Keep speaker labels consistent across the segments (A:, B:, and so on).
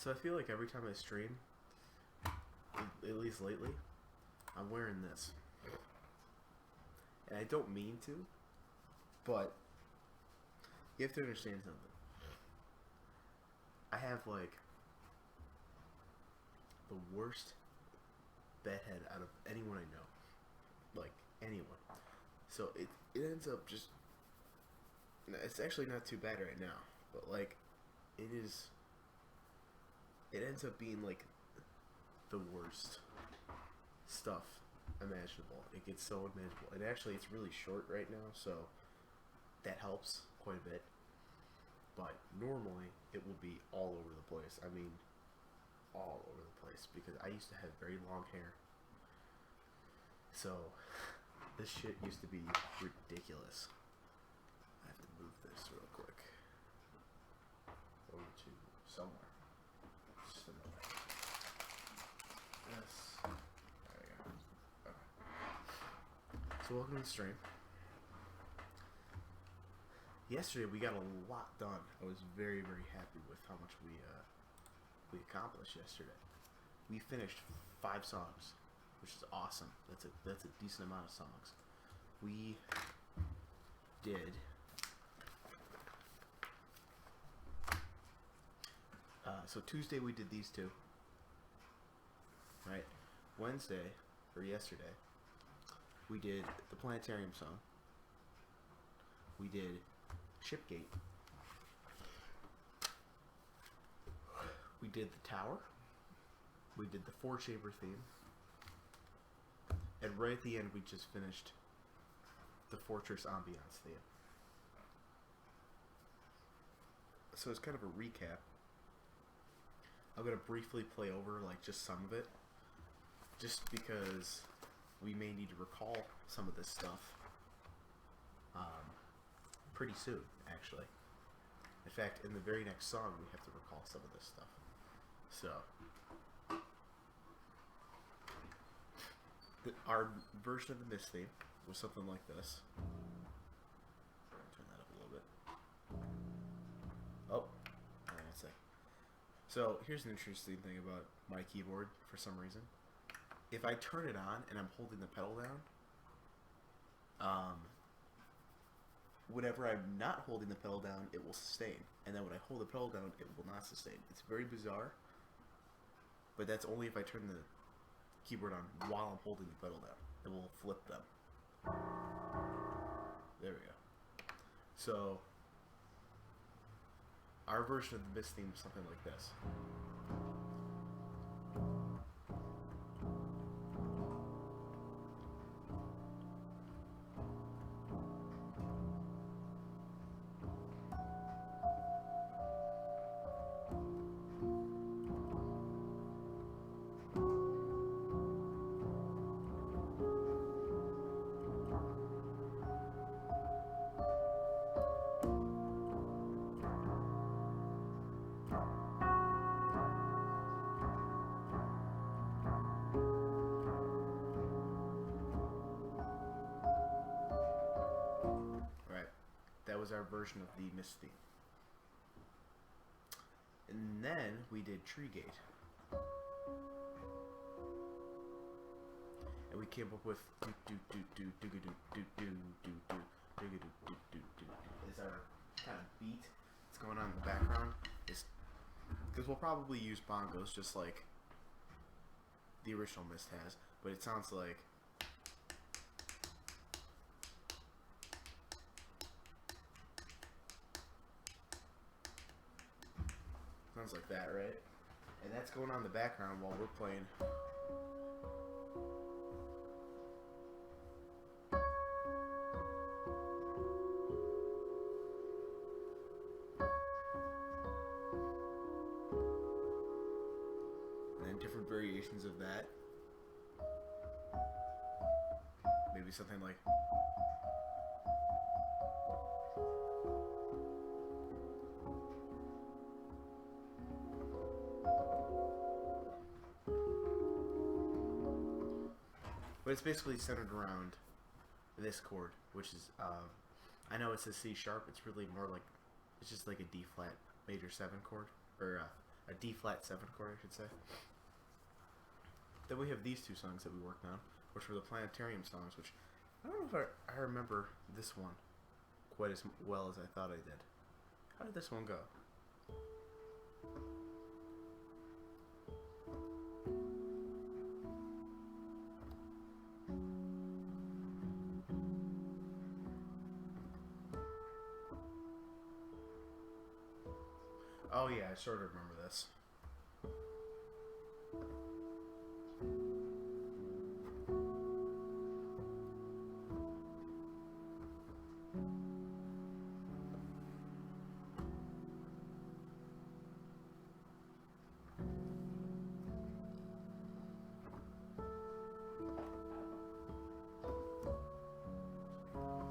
A: So I feel like every time I stream, at least lately, I'm wearing this. And I don't mean to, but you have to understand something. I have like the worst bedhead out of anyone I know. Like anyone. So it ends up just, it's actually not too bad right now, but like it ends up being like the worst stuff imaginable. It gets so unmanageable. And actually it's really short right now, so that helps quite a bit. But normally it will be all over the place. I mean, all over the place, because I used to have very long hair. So this shit used to be ridiculous. I have to move this real quick over to somewhere. Just a minute. Yes. There we go. Okay. So welcome to the stream. Yesterday we got a lot done. I was very, very happy with how much we accomplished yesterday. We finished 5 songs, which is awesome. That's a decent amount of songs. We did so Tuesday we did these 2. Right? Wednesday, or yesterday, we did the Planetarium song. We did Shipgate. We did the Tower. We did the 4-chamber theme. And right at the end, we just finished the Fortress Ambiance theme. So it's kind of a recap. I'm going to briefly play over like just some of it, just because we may need to recall some of this stuff pretty soon, actually. In fact, in the very next song, we have to recall some of this stuff. So, our version of the Myst theme was something like this. Turn that up a little bit. Oh, hang on a sec. So, here's an interesting thing about my keyboard, for some reason. If I turn it on and I'm holding the pedal down, whenever I'm not holding the pedal down, it will sustain. And then when I hold the pedal down, it will not sustain. It's very bizarre, but that's only if I turn the keyboard on while I'm holding the pedal down. It will flip them. There we go. So, our version of the Myst theme is something like this. That was our version of the Myst theme. And then we did Treegate. And we came up with is our kind of beat that's going on in the background. Because we'll probably use bongos just like the original Myst has, but it sounds like that, right? And that's going on in the background while we're playing. And then different variations of that. Maybe something like... But it's basically centered around this chord, which is, I know it says C sharp, it's really more like, it's just like a D flat major 7 chord, or a D flat 7 chord, I should say. Then we have these two songs that we worked on, which were the planetarium songs, which I don't know if I remember this one quite as well as I thought I did. How did this one go? Oh yeah, I sort of remember this.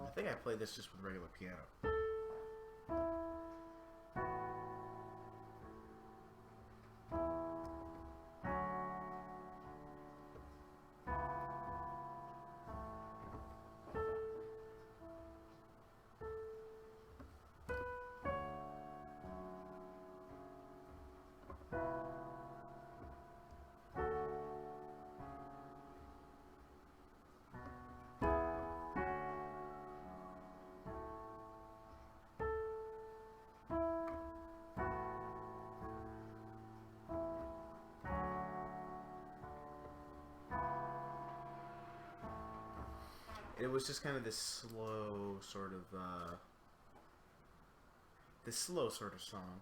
A: I think I played this just with regular piano. It was just kind of this slow sort of song,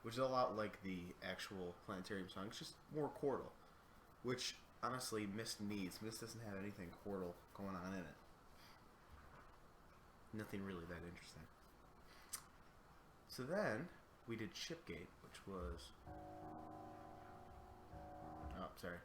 A: which is a lot like the actual planetarium song. It's just more chordal, which honestly Myst needs. Myst doesn't have anything chordal going on in it. Nothing really that interesting. So then we did Shipgate, which was sorry.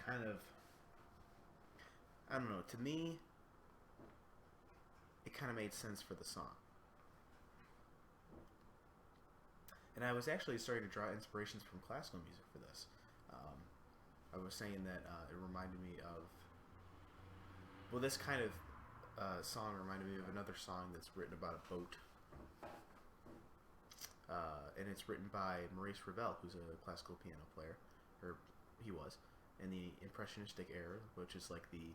A: Kind of, I don't know, to me it kind of made sense for the song, and I was actually starting to draw inspirations from classical music for this. I was saying that it reminded me of, well, this kind of song reminded me of another song that's written about a boat, and it's written by Maurice Ravel, who's a classical piano player, or he was, in the Impressionistic era, which is like the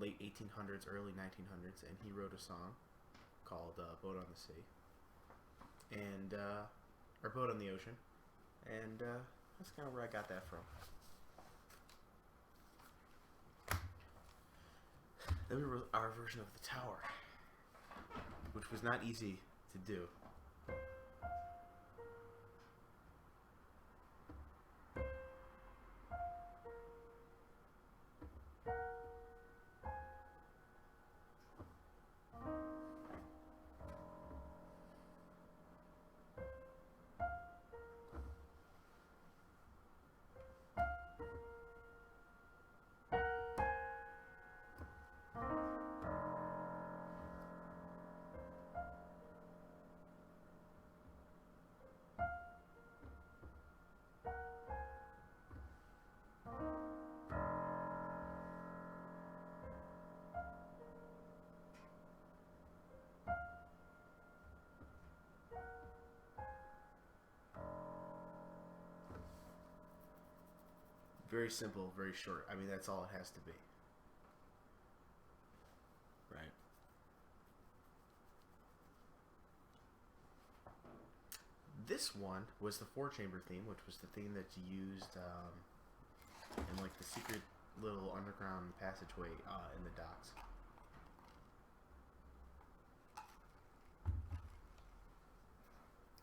A: late 1800s, early 1900s, and he wrote a song called Boat on the Sea, and or Boat on the Ocean, and that's kind of where I got that from. Then we wrote our version of The Tower, which was not easy to do. Very simple, very short. I mean, that's all it has to be. Right. this one was the 4-chamber theme, which was the theme that's used in like the secret little underground passageway in the docks.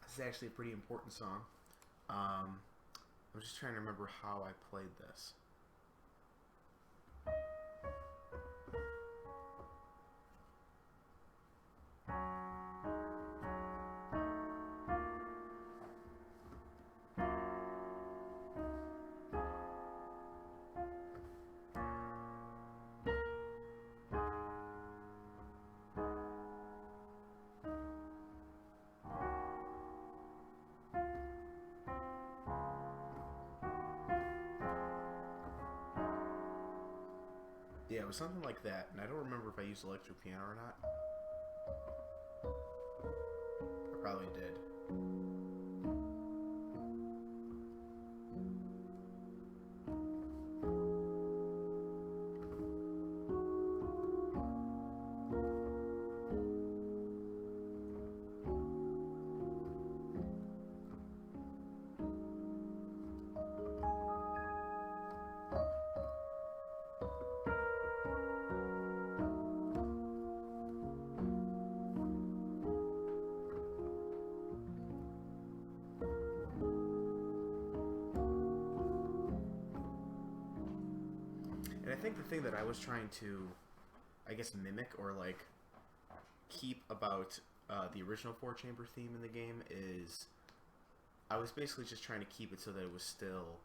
A: This is actually a pretty important song. I'm just trying to remember how I played this. Yeah, it was something like that, and I don't remember if I used electric piano or not. I probably did. And I think the thing that I was trying to, I guess, mimic or like keep about the original 4-chamber theme in the game is I was basically just trying to keep it so that it was still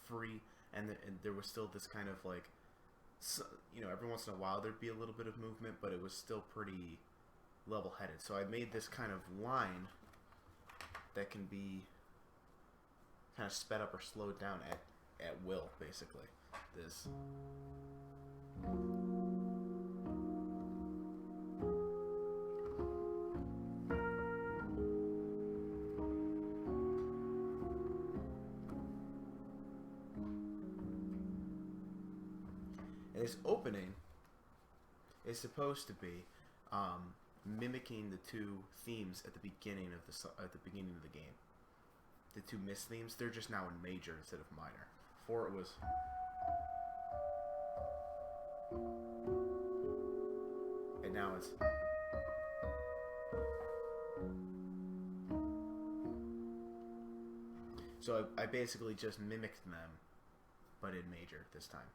A: free, and there was still this kind of like, you know, every once in a while there'd be a little bit of movement, but it was still pretty level-headed. So I made this kind of line that can be kind of sped up or slowed down at will, basically. This. And this opening is supposed to be mimicking the two themes at the beginning of the game. The two Myst themes, they're just now in major instead of minor. Before it was. And now it's. So I basically just mimicked them, but in major this time.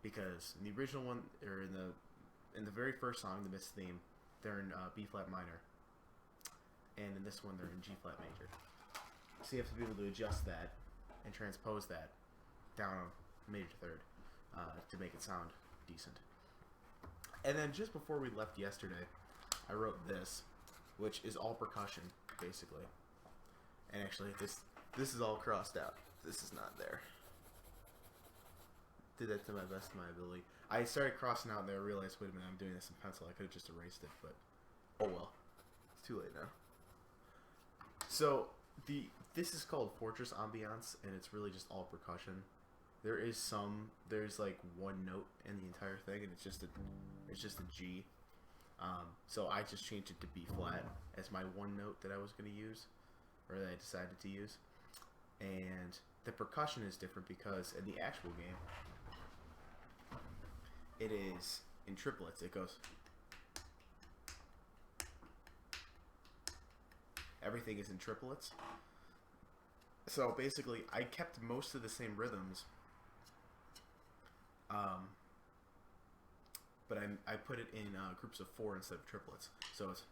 A: Because in the original one, or in the very first song, the Myst theme, they're in B flat minor. And in this one, they're in G flat major. So you have to be able to adjust that and transpose that down a major third to make it sound decent. And then just before we left yesterday, I wrote this, which is all percussion, basically. And actually, this is all crossed out. This is not there. Did that to my best of my ability. I started crossing out and then I realized, wait a minute, I'm doing this in pencil. I could have just erased it, but oh well. It's too late now. So, this is called Fortress Ambiance, and it's really just all percussion. There's like one note in the entire thing, and it's just a G. So I just changed it to B flat as my one note that I was going to use, or that I decided to use. And the percussion is different because in the actual game, it is in triplets. It goes. Everything is in triplets. So basically, I kept most of the same rhythms, but I put it in groups of 4 instead of triplets. So it's,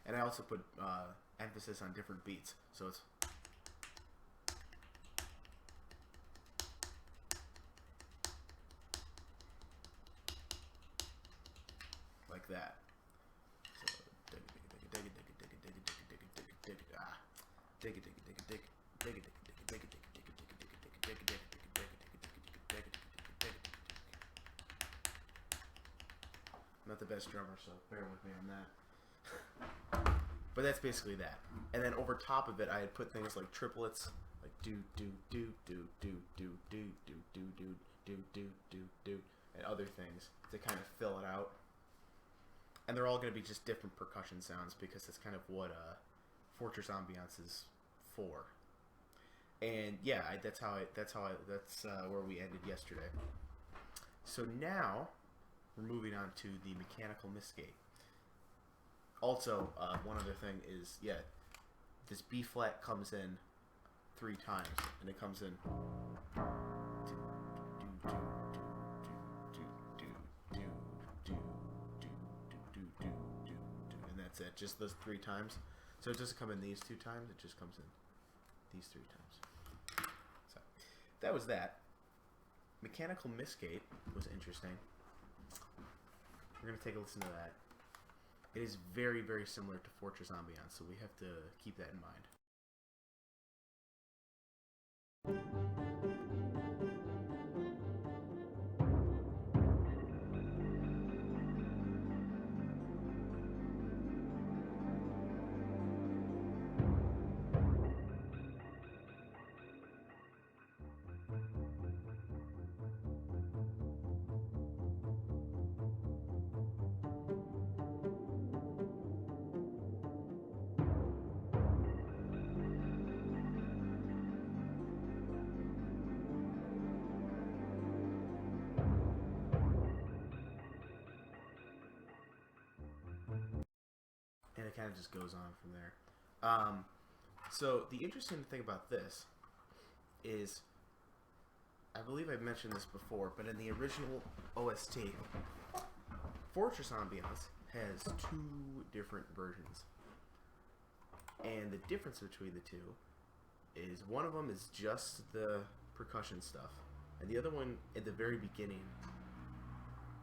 A: and I also put emphasis on different beats. So it's. Like that. I'm not the best drummer, so bear with me on that. But that's basically that. And then over top of it, I had put things like triplets, like do do do do do do do do do do do do do do, and other things to kind of fill it out. and they're all going to be just different percussion sounds because that's kind of what Fortress Ambiance is for. And yeah, that's where we ended yesterday. So now we're moving on to the mechanical Mystgate. Also, one other thing is, this B flat comes in 3 times, and it comes in. And that's it, just those 3 times. So it doesn't come in these 2 times, it just comes in these 3 times. So that was that. Mechanical Mystgate was interesting. We're going to take a listen to that. It is very, very similar to Fortress Ambiance, so we have to keep that in mind. And it kind of just goes on from there. So the interesting thing about this is, I believe I've mentioned this before, but in the original OST, Fortress Ambiance has 2 different versions. And the difference between the 2 is one of them is just the percussion stuff, and the other one at the very beginning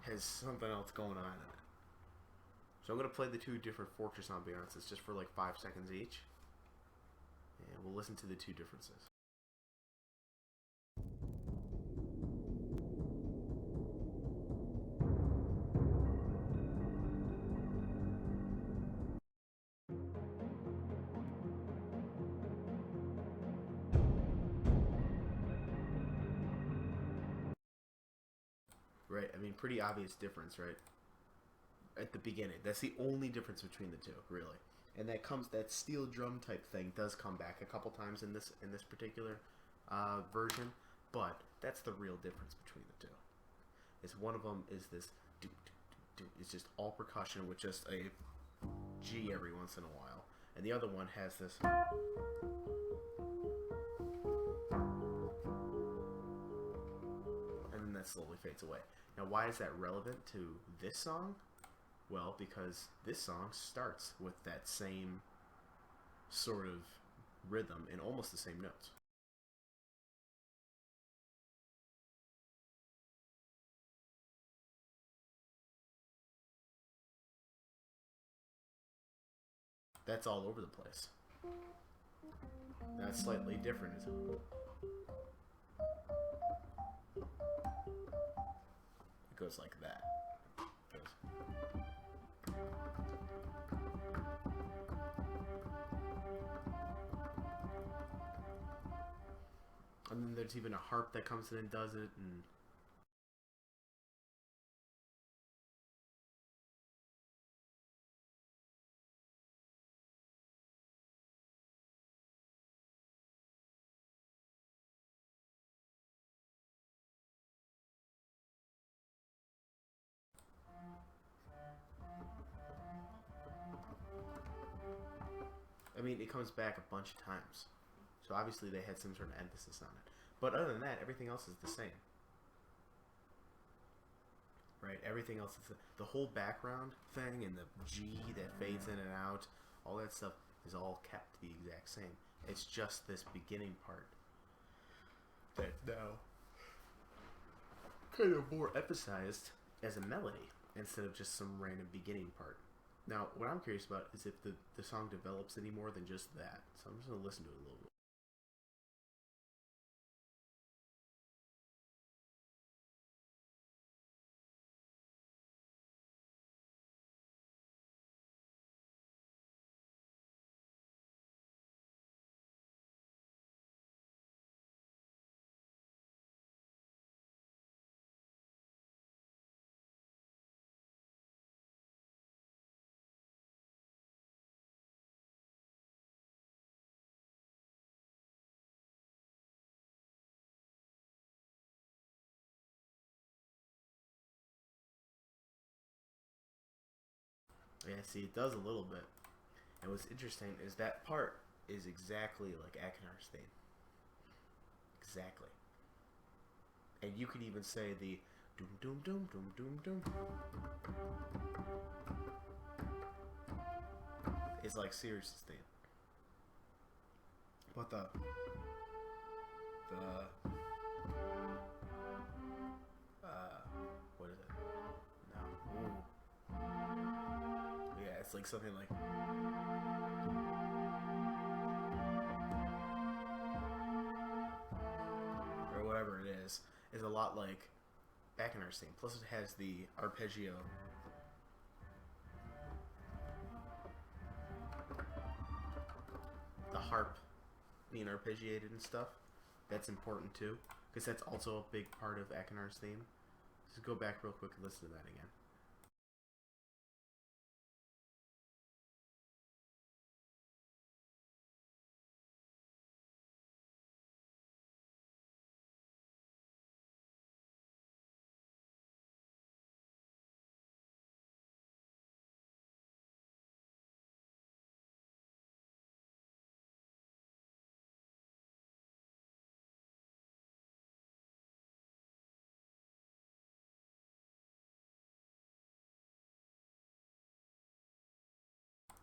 A: has something else going on in it. So I'm going to play the 2 different Fortress Ambiances just for like 5 seconds each, and we'll listen to the 2 differences. Right, I mean, pretty obvious difference, right? At the beginning, that's the only difference between the 2, really. And that steel drum type thing does come back a couple times in this particular version, but that's the real difference between the 2. Is one of them is this do do do do, it's just all percussion with just a G every once in a while, and the other one has this. And then that slowly fades away. Now, why is that relevant to this song? Well, because this song starts with that same sort of rhythm and almost the same notes. That's all over the place. That's slightly different, isn't it? It goes like that. It goes. And then there's even a harp that comes in and does it, and I mean, it comes back a bunch of times. So obviously they had some sort of emphasis on it. But other than that, everything else is the same. Right? Everything else is the whole background thing and the G that fades in and out, all that stuff is all kept the exact same. It's just this beginning part that now kind of more emphasized as a melody instead of just some random beginning part. Now, what I'm curious about is if the song develops any more than just that. So I'm just going to listen to it a little bit. Yeah, see, it does a little bit. And what's interesting is that part is exactly like Akinar's theme. Exactly. And you could even say the doom doom doom doom doom doom is like Sirius's theme. But the what is it? No. Ooh. Yeah, it's like something like or whatever it is a lot like Akinar's theme. Plus it has the arpeggio. The harp being arpeggiated and stuff. That's important too, because that's also a big part of Akinar's theme. Just go back real quick and listen to that again.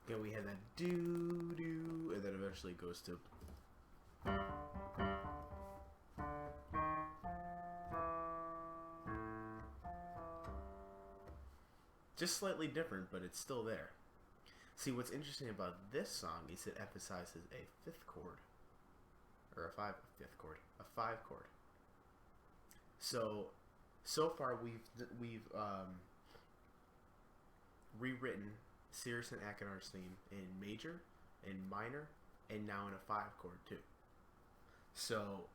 A: Again, we had that doo doo, and then eventually it goes to. Just slightly different, but it's still there. See, what's interesting about this song is it emphasizes a fifth chord, or a fifth chord, a 5 chord. So far we've rewritten Sirius and Akinar's theme in major, in minor, and now in a 5 chord too. So,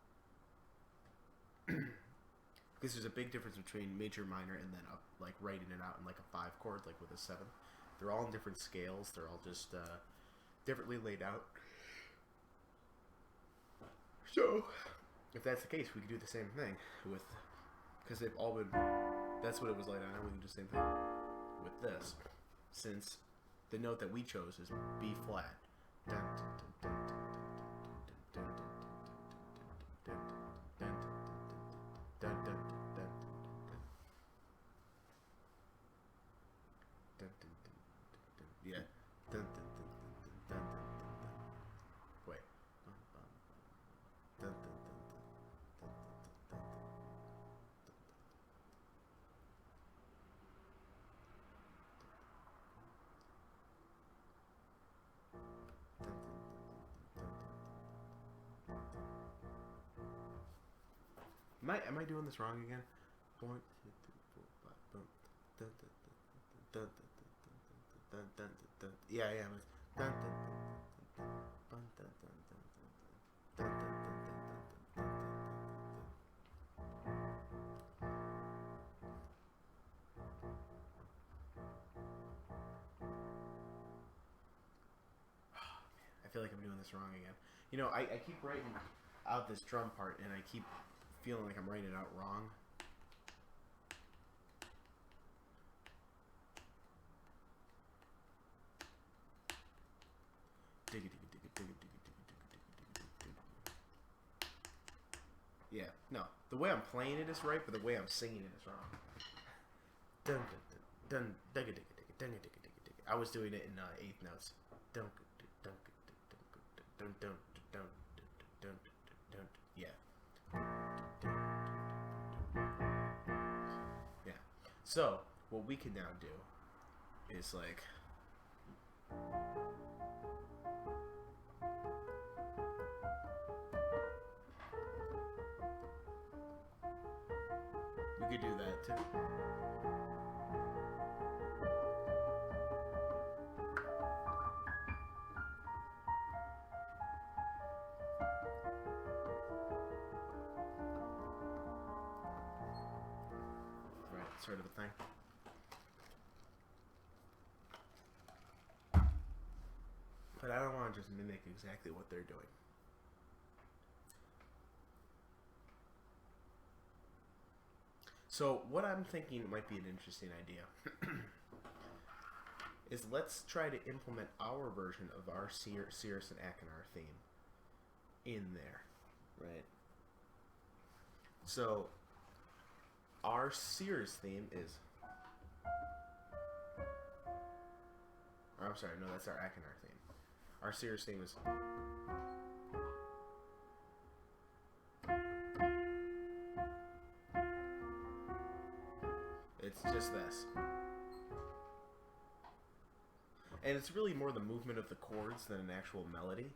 A: because there's a big difference between major, minor, and then up, like writing it out in like a 5 chord, like with a 7. They're all in different scales. They're all just differently laid out. So, if that's the case, we could do the same thing with, because they've all been. That's what it was laid out. We can do the same thing with this, since the note that we chose is B flat. Yeah. Wait. Am I doing this wrong again? 1, 2, 3, 4, 5. Boom. Yeah, I am. I feel like I'm doing this wrong again. You know, I keep writing out this drum part, and I keep feeling like I'm writing it out wrong. Yeah, no. The way I'm playing it is right, but the way I'm singing it is wrong. I was doing it in 8th notes. Yeah. Yeah. So, what we can now do is like. We could do that too. Right, sort of a thing. But I don't want to just mimic exactly what they're doing. So what I'm thinking might be an interesting idea is let's try to implement our version of our Cirrus and Achenar theme in there, right? So our Cirrus theme is, or I'm sorry, no, that's our Achenar theme. Our Cirrus theme is, it's just this. And it's really more the movement of the chords than an actual melody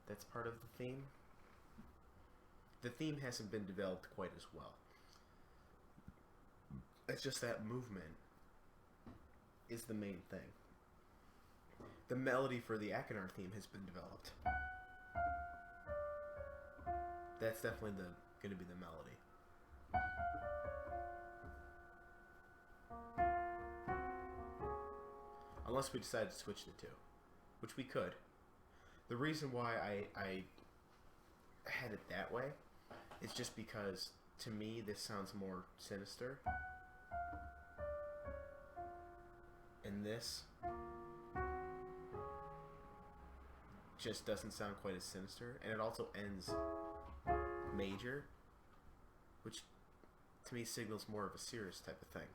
A: that's part of the theme. The theme hasn't been developed quite as well. It's just that movement is the main thing. The melody for the Achenar theme has been developed. That's definitely going to be the melody. Unless we decide to switch the two, which we could. The reason why I had it that way is just because, to me, this sounds more sinister. And this just doesn't sound quite as sinister. And it also ends major, which to me signals more of a Cirrus type of thing.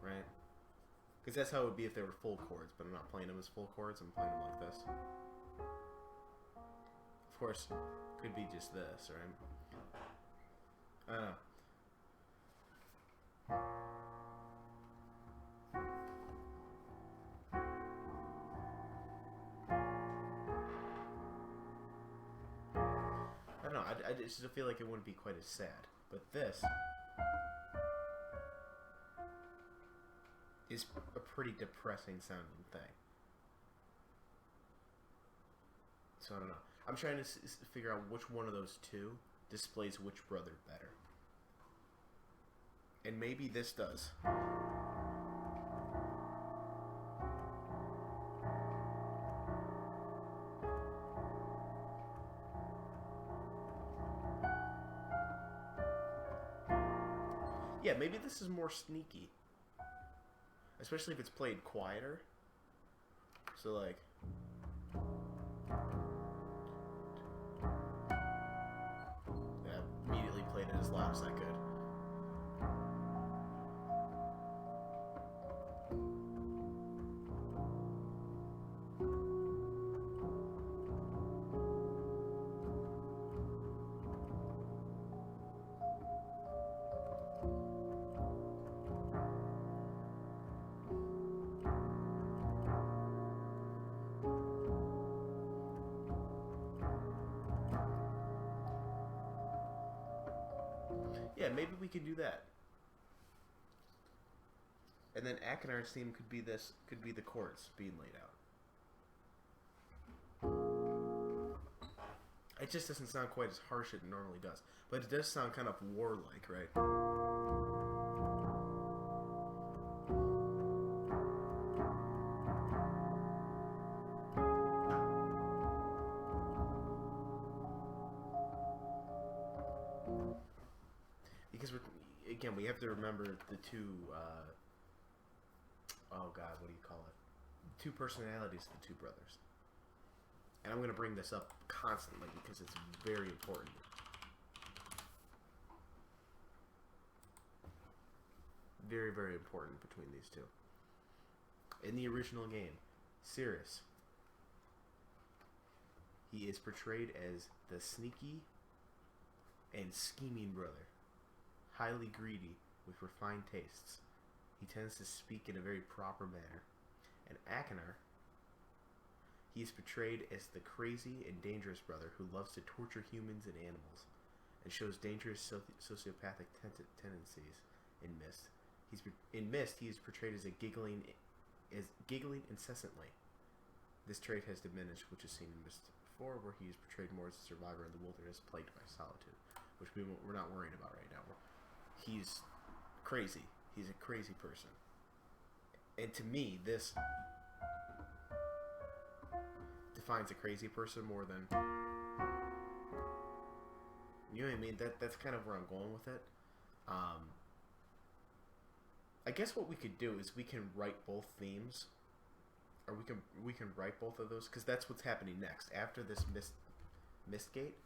A: Right? Because that's how it would be if they were full chords, but I'm not playing them as full chords, I'm playing them like this. Of course, could be just this, right? I don't know. I don't know, I just feel like it wouldn't be quite as sad. But this is a pretty depressing sounding thing. So I don't know. I'm trying to figure out which one of those two displays which brother better. And maybe this does. Yeah, maybe this is more sneaky. Especially if it's played quieter. So like, yeah, immediately played it as loud as I could. Yeah, maybe we could do that. And then Achenar's theme could be this, could be the chords being laid out. It just doesn't sound quite as harsh as it normally does. But it does sound kind of warlike, right? Because again, we have to remember the two, oh god, what do you call it? Two personalities of the two brothers. And I'm going to bring this up constantly because it's very important. Very, very important between these two. In the original game, Cirrus, he is portrayed as the sneaky and scheming brother. Highly greedy, with refined tastes. He tends to speak in a very proper manner. And Achenar, he is portrayed as the crazy and dangerous brother who loves to torture humans and animals, and shows dangerous sociopathic tendencies in Myst. In Myst, he is portrayed as giggling incessantly. This trait has diminished, which is seen in Myst 4, where he is portrayed more as a survivor in the wilderness plagued by solitude, which we're not worried about right now. He's crazy. He's a crazy person. And to me, this defines a crazy person more than... You know what I mean? That's kind of where I'm going with it. I guess what we could do is we can write both themes, or we can write both of those, because that's what's happening next after this Myst gate.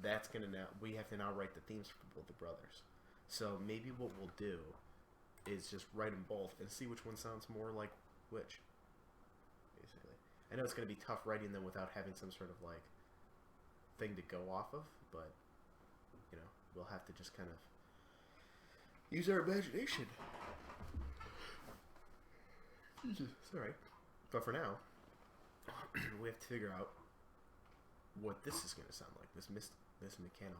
A: That's gonna we have to now write the themes for both the brothers. So maybe what we'll do is just write them both and see which one sounds more like which. Basically, I know it's gonna be tough writing them without having some sort of like thing to go off of, but you know, we'll have to just kind of use our imagination. Sorry, but for now, we have to figure out what this is going to sound like. This mechanical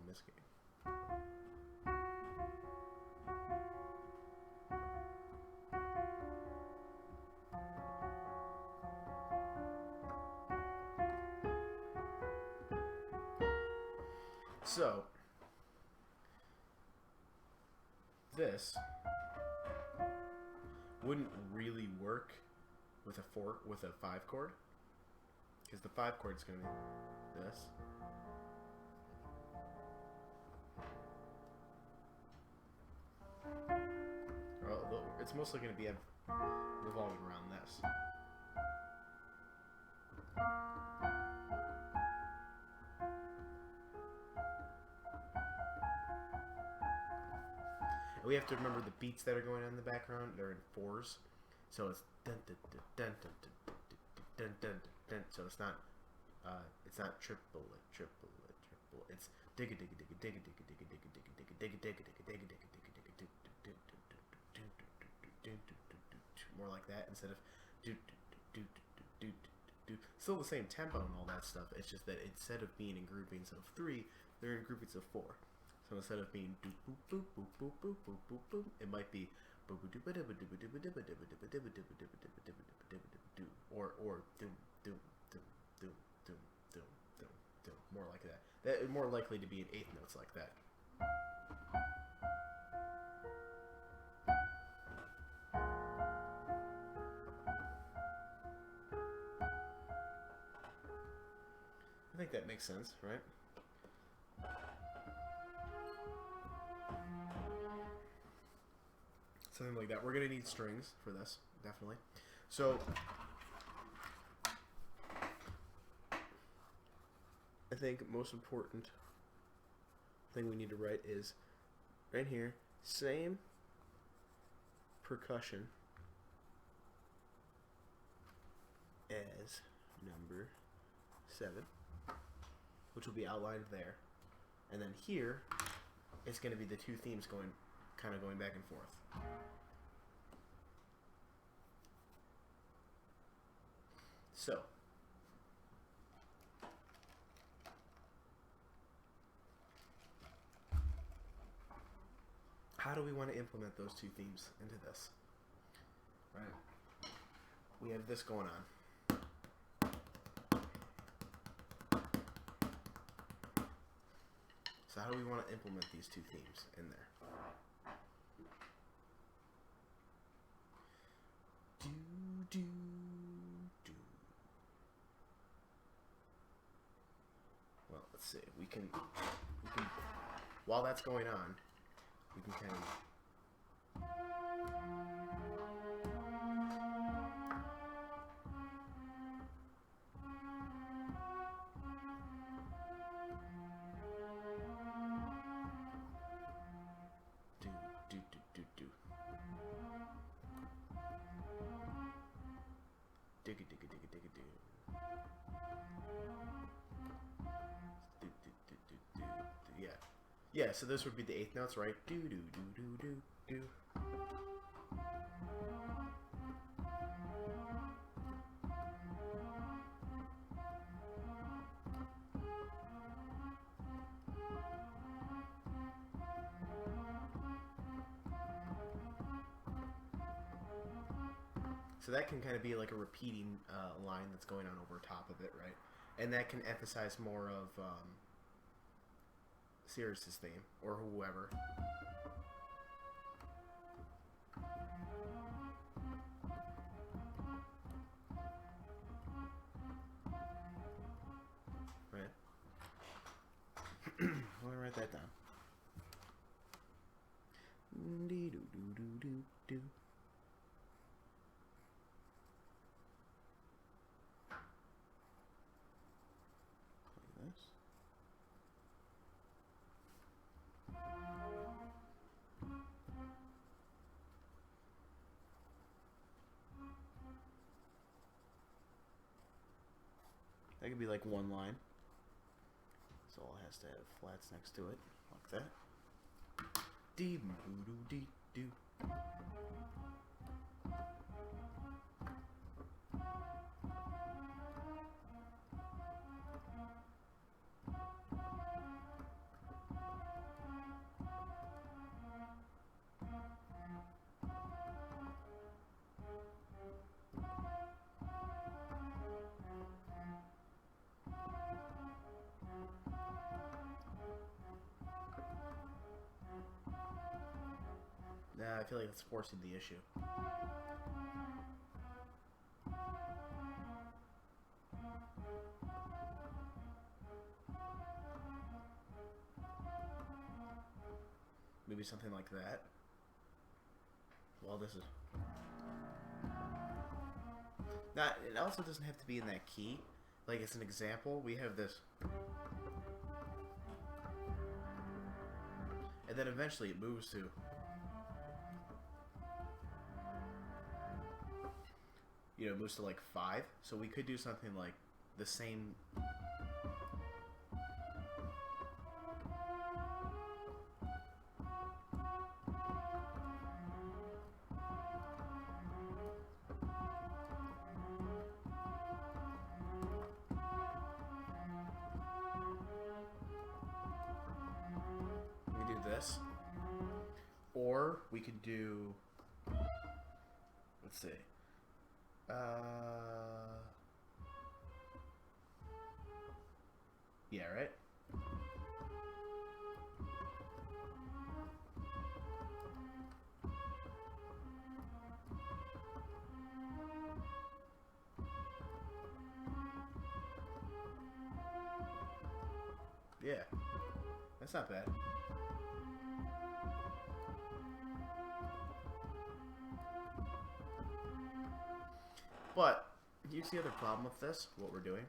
A: Myst game. So this wouldn't really work with a 5 chord, because the 5 chord is going to be this. It's mostly going to be revolving around this. And we have to remember the beats that are going on in the background. They're in 4s, so it's dun dun dun dun dun dun dun dun. So it's not triple. It's digga digga digga digga digga digga digga digga digga digga digga digga more like that instead of do. Still the same tempo and all that stuff. It's just that instead of being in groupings of 3, they're in groupings of 4. So instead of being do boop boop boop boop boop boop boop boop, it might be or more like that. That more likely to be in 8th notes like that. I think that makes sense, right? Something like that. We're going to need strings for this, definitely. So I think most important thing we need to write is right here, same percussion as number 7, which will be outlined there. And then here, it's going to be the 2 themes kind of going back and forth. So, how do we want to implement those 2 themes into this? Right. We have this going on. So how do we want to implement these 2 themes in there? Do, do, do. Well, let's see. We can, while that's going on, we can kind of... Digga digga digga digga do. Yeah. Yeah, so those would be the 8th notes, right? Do do do do do do. So that can kind of be like a repeating line that's going on over top of it, right? And that can emphasize more of Sirius's theme, or whoever. Right? Let me write that down. do do. Play this. That could be like one line. So it has to have flats next to it, like that. Dee doo doo dee doo. Nah, I feel like it's forcing the issue. Maybe something like that. Well, this is... Now, it also doesn't have to be in that key. Like, as an example, we have this... And then eventually it moves to... You know, it moves to like 5. So we could do something like the same... We do this. Or we could do... Let's see. Yeah, right? Yeah. That's not bad. But, do you see the other problem with this, what we're doing?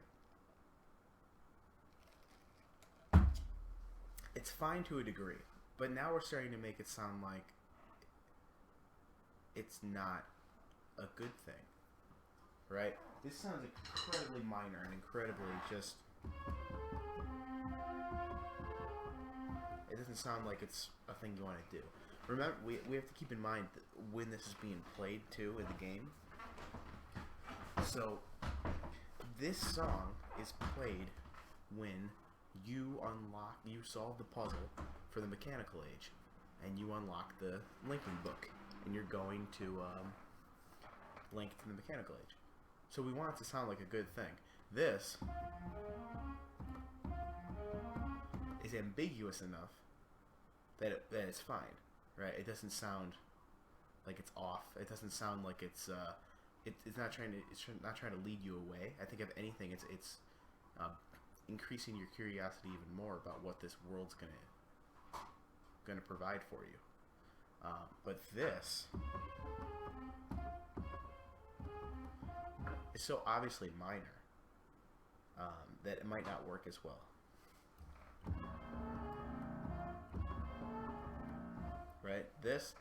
A: It's fine to a degree, but now we're starting to make it sound like it's not a good thing, right? This sounds incredibly minor and incredibly just... It doesn't sound like it's a thing you want to do. Remember, we have to keep in mind that when this is being played, too, in the game. So, this song is played when you solve the puzzle for the mechanical age, and you unlock the linking book, and you're going to link to the mechanical age. So we want it to sound like a good thing. This is ambiguous enough that it's fine, right? It doesn't sound like it's off. It doesn't sound like it's not trying to lead you away. I think if anything, it's increasing your curiosity even more about what this world's gonna provide for you. But this is so obviously minor that it might not work as well. Right? This.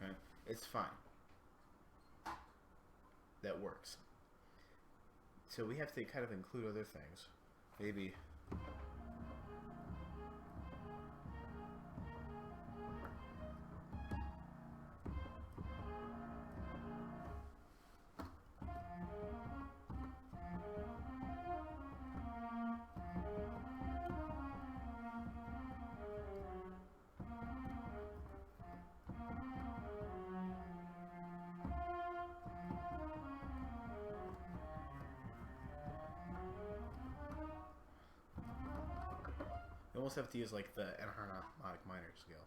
A: Right? It's fine. That works. So we have to kind of include other things. Maybe. You almost have to use like the enharmonic minor scale.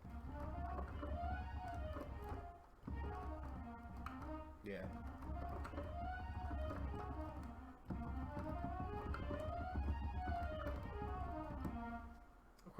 A: Yeah.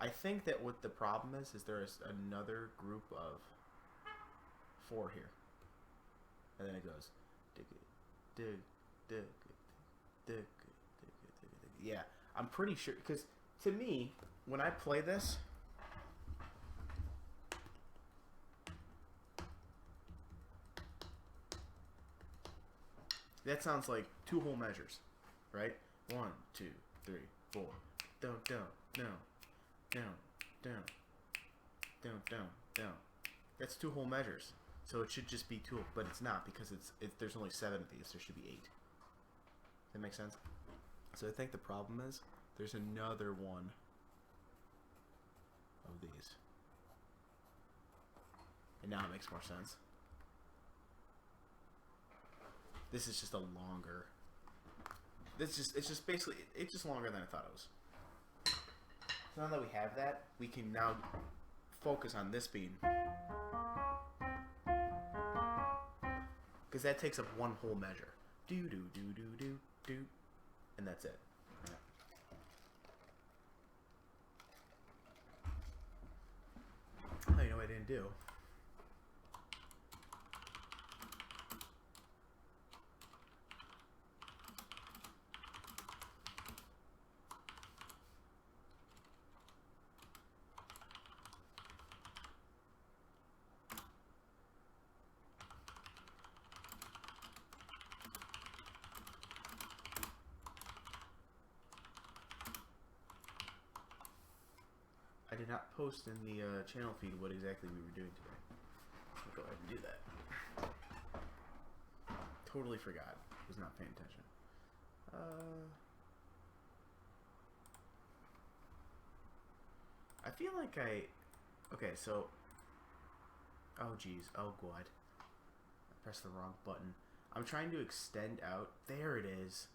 A: I think that what the problem is there is another group of 4 here. And then it goes dig, dig, dig, dig, dig, dig, dig. Yeah, I'm pretty sure, because to me, when I play this, that sounds like 2 whole measures, right? 1, 2, 3, 4. Down, down, down, down, down, down, down, down. That's 2 whole measures. So it should just be 2, but it's not, because there's only 7 of these. There should be 8. Does that make sense? So I think the problem is there's another one of these. And now it makes more sense. This is just a longer. It's just basically, it's just longer than I thought it was. So now that we have that, we can now focus on this being, because that takes up 1 whole measure. Do do do do do do, and that's it. Oh, you know what I didn't do? I did not post in the channel feed what exactly we were doing today. I'll go ahead and do that. Totally forgot. Was not paying attention. I feel like okay, so... Oh, geez. Oh, God. I pressed the wrong button. I'm trying to extend out. There it is.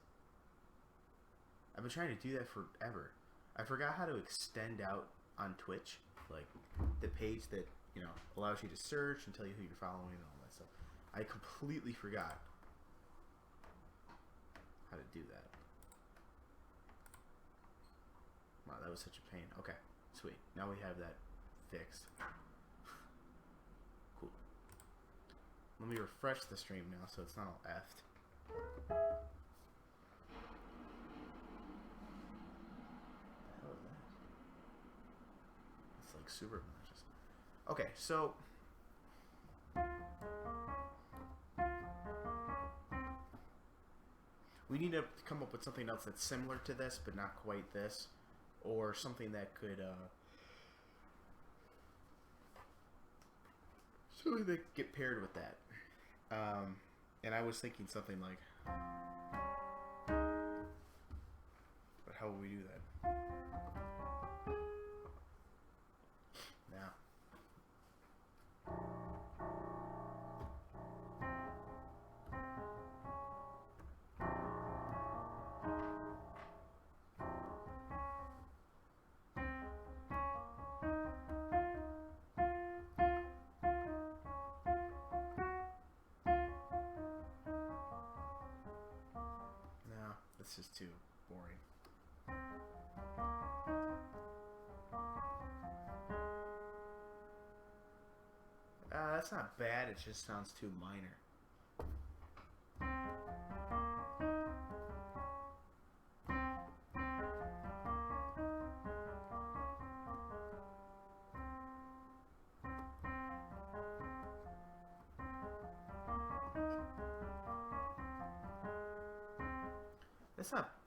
A: I've been trying to do that forever. I forgot how to extend out on Twitch, like the page that, you know, allows you to search and tell you who you're following and all that stuff. I completely forgot how to do that. Wow, that was such a pain. Okay, sweet. Now we have that fixed. Cool. Let me refresh the stream now so it's not all effed. Super malicious. Okay, so we need to come up with something else that's similar to this, but not quite this, or something that could get paired with that. And I was thinking something like, but how would we do that? This is too boring. That's not bad, it just sounds too minor.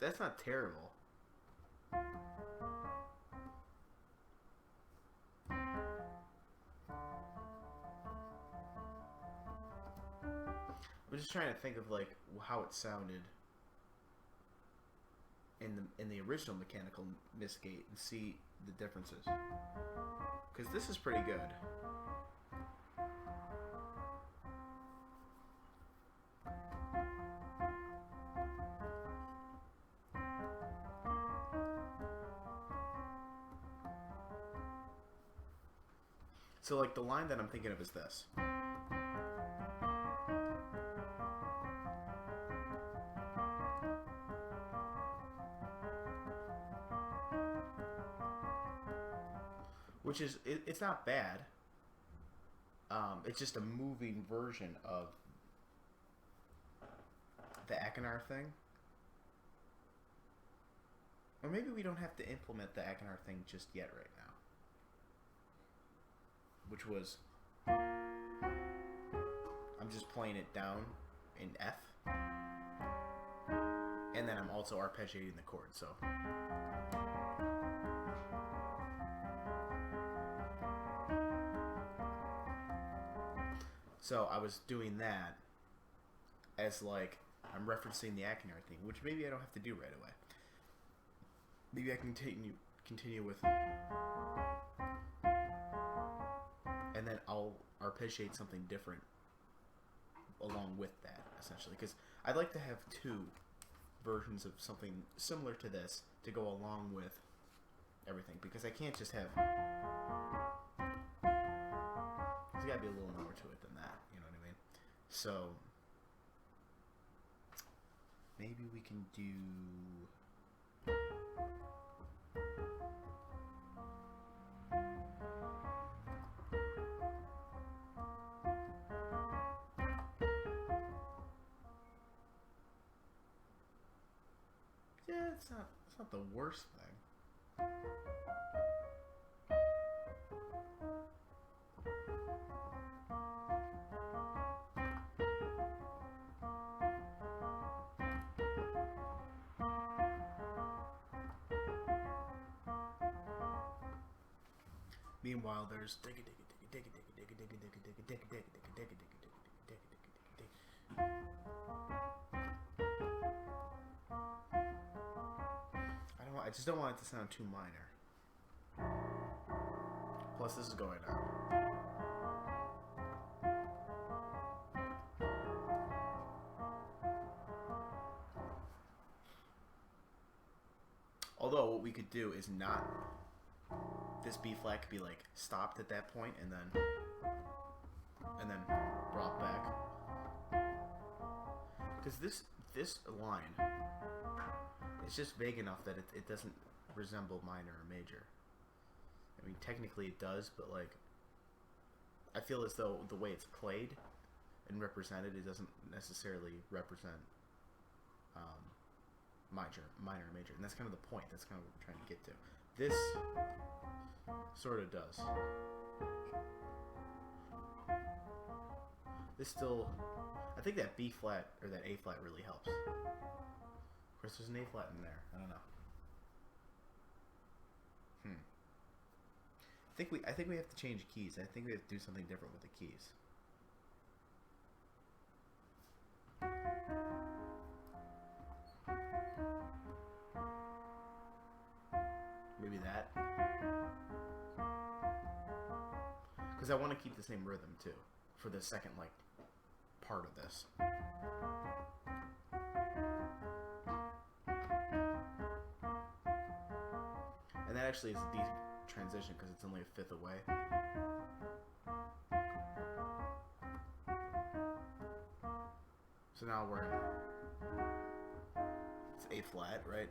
A: That's not terrible. I'm just trying to think of like how it sounded in the original mechanical Myst gate and see the differences. Because this is pretty good. So like the line that I'm thinking of is this. which is it's not bad. It's just a moving version of the Achenar thing. Or maybe we don't have to implement the Achenar thing just yet right now. Which was... I'm just playing it down in F. And then I'm also arpeggiating the chord, so... So I was doing that as like I'm referencing the Achenar thing, which maybe I don't have to do right away. Maybe I can continue with, and then I'll arpeggiate something different along with that, essentially, because I'd like to have two versions of something similar to this to go along with everything, because I can't just have... There's got to be a little more to it than that, you know what I mean? So, maybe we can do... Yeah, it's not the worst thing. Meanwhile, there's digga digga digga digga digga digga digga digga digga digga digga digga digga digga digga digga digga. I just don't want it to sound too minor. Plus, this is going on. Although, what we could do is not... This B flat could be like stopped at that point and then brought back. Because this line is just vague enough that it doesn't resemble minor or major. I mean, technically it does, but like I feel as though the way it's played and represented, it doesn't necessarily represent minor or major, and that's kind of the point. That's kind of what we're trying to get to. This sort of does. This still... I think that B flat, or that A flat really helps. Of course, there's an A flat in there. I don't know. I think we have to change keys. I think we have to do something different with the keys. Maybe that. Because I want to keep the same rhythm too for the second like part of this. And that actually is a decent transition because it's only a fifth away. So now we're in... It's A flat, right?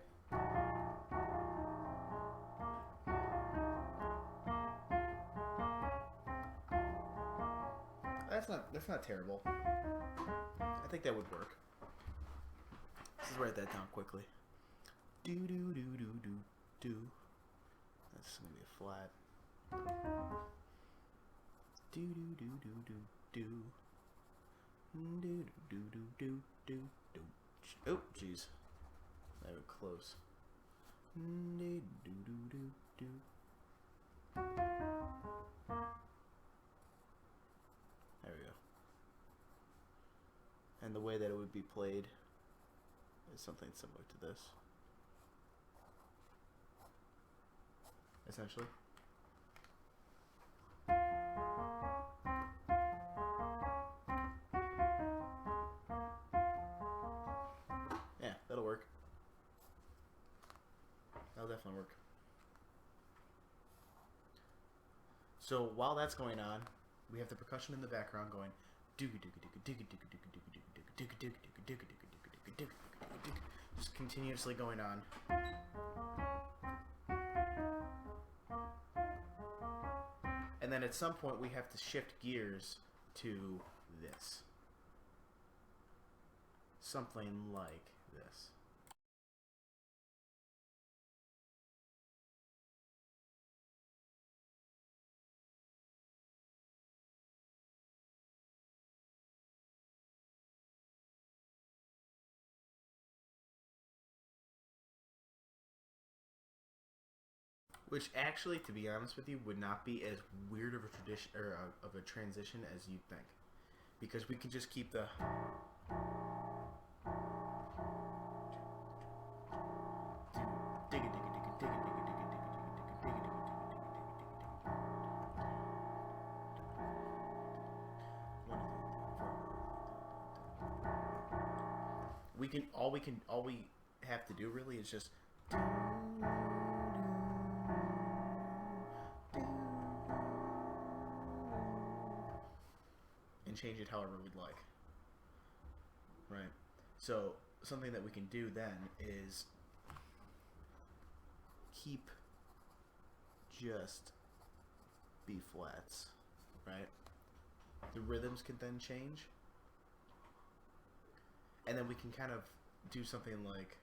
A: That's not terrible. I think that would work. Let's write that down quickly. Do do do do do do. That's gonna be a flat. Do do do do do do. Do do do do do do do. Oh, jeez. That was close. Do do do do do. There we go. And the way that it would be played is something similar to this. Essentially. Yeah, that'll work. That'll definitely work. So while that's going on, we have the percussion in the background going just continuously going on. then at some point we have to shift gears to this. Something like this. Which actually, to be honest with you, would not be as weird of a tradition or of a transition as you'd think, because we can just keep the all we have to do really is just and change it however we'd like. Right. So something that we can do then is keep just B flats, right? The rhythms can then change, and then we can kind of do something like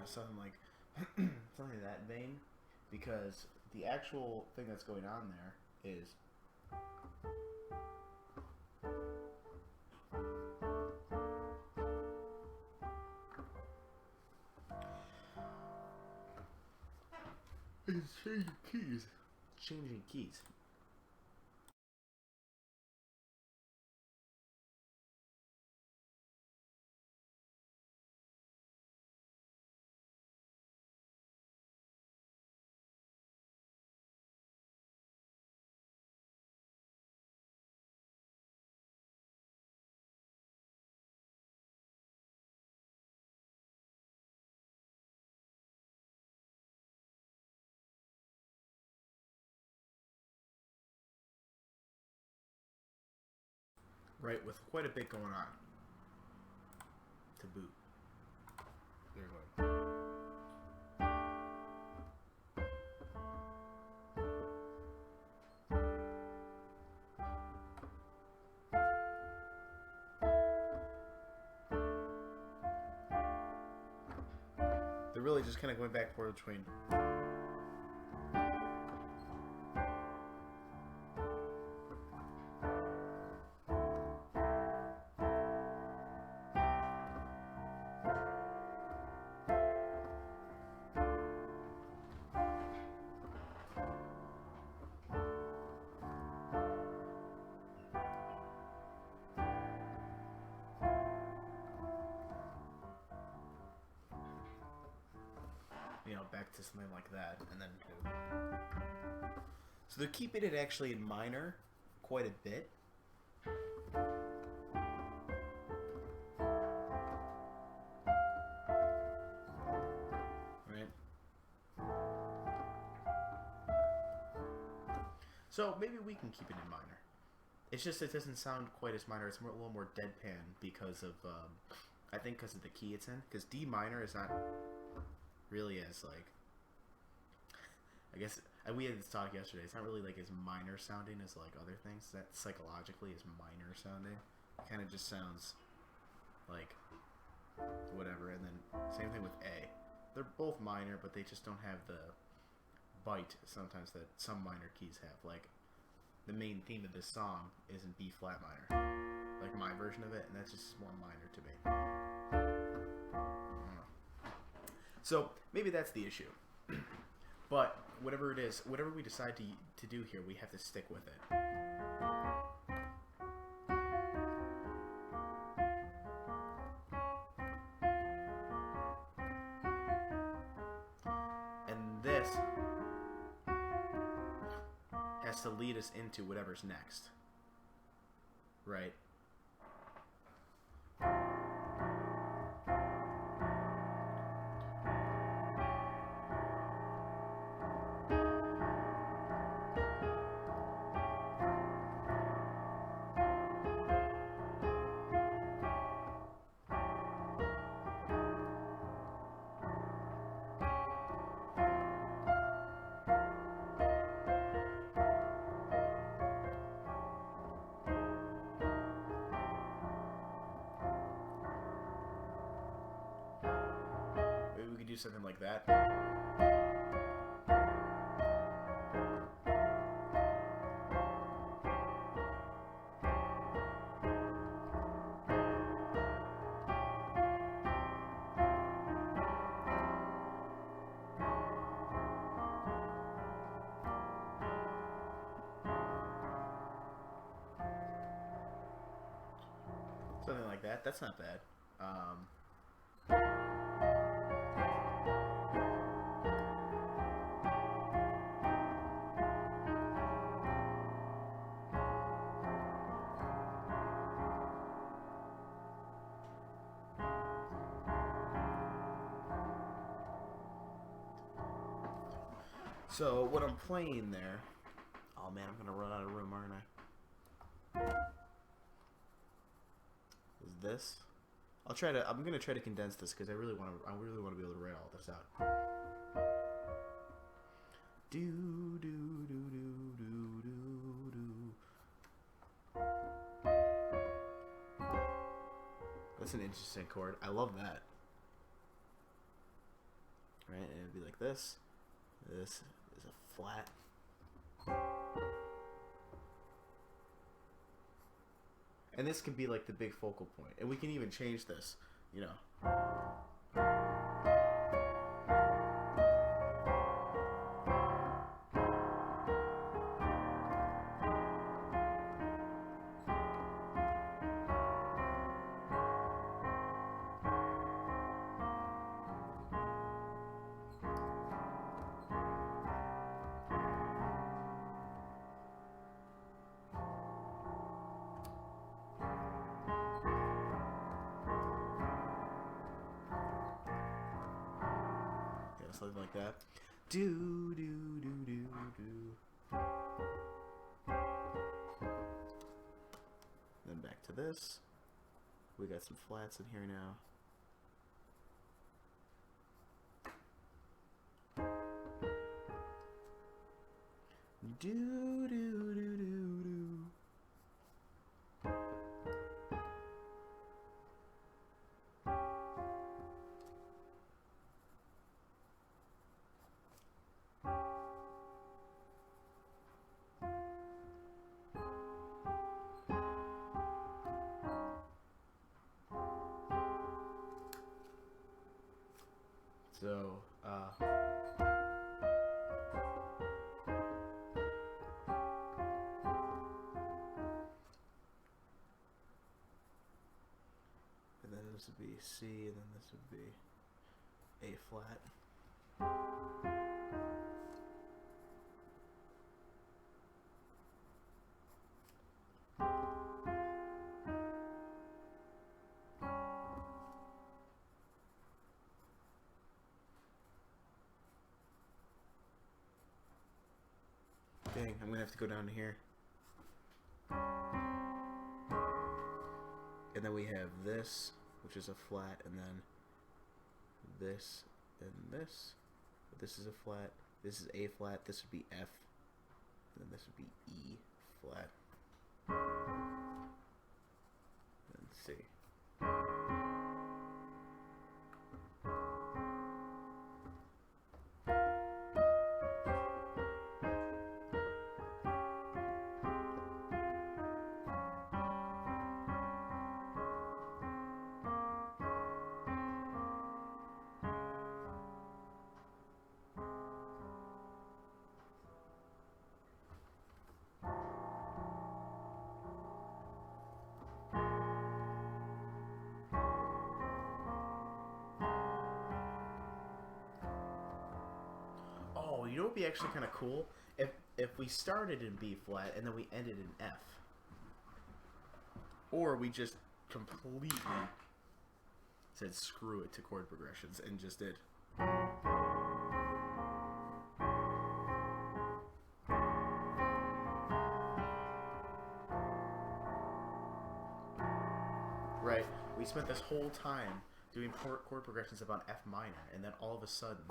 A: something like something in that vein, because the actual thing that's going on there is changing keys. Right, with quite a bit going on to boot. There we go. They're really just kind of going back and forth between. Back to something like that, and then so they're keeping it actually in minor quite a bit. Right. So maybe we can keep it in minor. It's just it doesn't sound quite as minor. It's a little more deadpan because of I think because of the key it's in. Because D minor is not really as like, I guess we had this talk yesterday. It's not really like as minor sounding as like other things that psychologically is minor sounding. It kind of just sounds like whatever. And then same thing with A. They're both minor, but they just don't have the bite sometimes that some minor keys have. Like the main theme of this song is in B flat minor, like my version of it, and that's just more minor to me. So maybe that's the issue. But whatever it is, whatever we decide to do here, we have to stick with it. has to lead us into whatever's next. Right? Maybe we could do something like that. Something like that. That's not bad. So what I'm playing there... Oh man, I'm gonna run out of room, aren't I? Is this? I'm gonna try to condense this because I really want to be able to write all this out. Do do do do do do do. That's an interesting chord. I love that. Right, and it'd be like this. This is a flat. And this can be like the big focal point. And we can even change this, you know. Something like that. Do do do do do. Then back to this. We got some flats in here now. Do do do do do. So, and then this would be C, and then this would be A flat. Dang, I'm gonna have to go down to here. And then we have this, which is a flat, and then this and this. This is a flat. This is A flat. This would be F. And then this would be E flat. And C. You know what would be actually kind of cool? if we started in B flat and then we ended in F, or we just completely said screw it to chord progressions and just did. Right? We spent this whole time doing chord progressions about F minor, and then all of a sudden,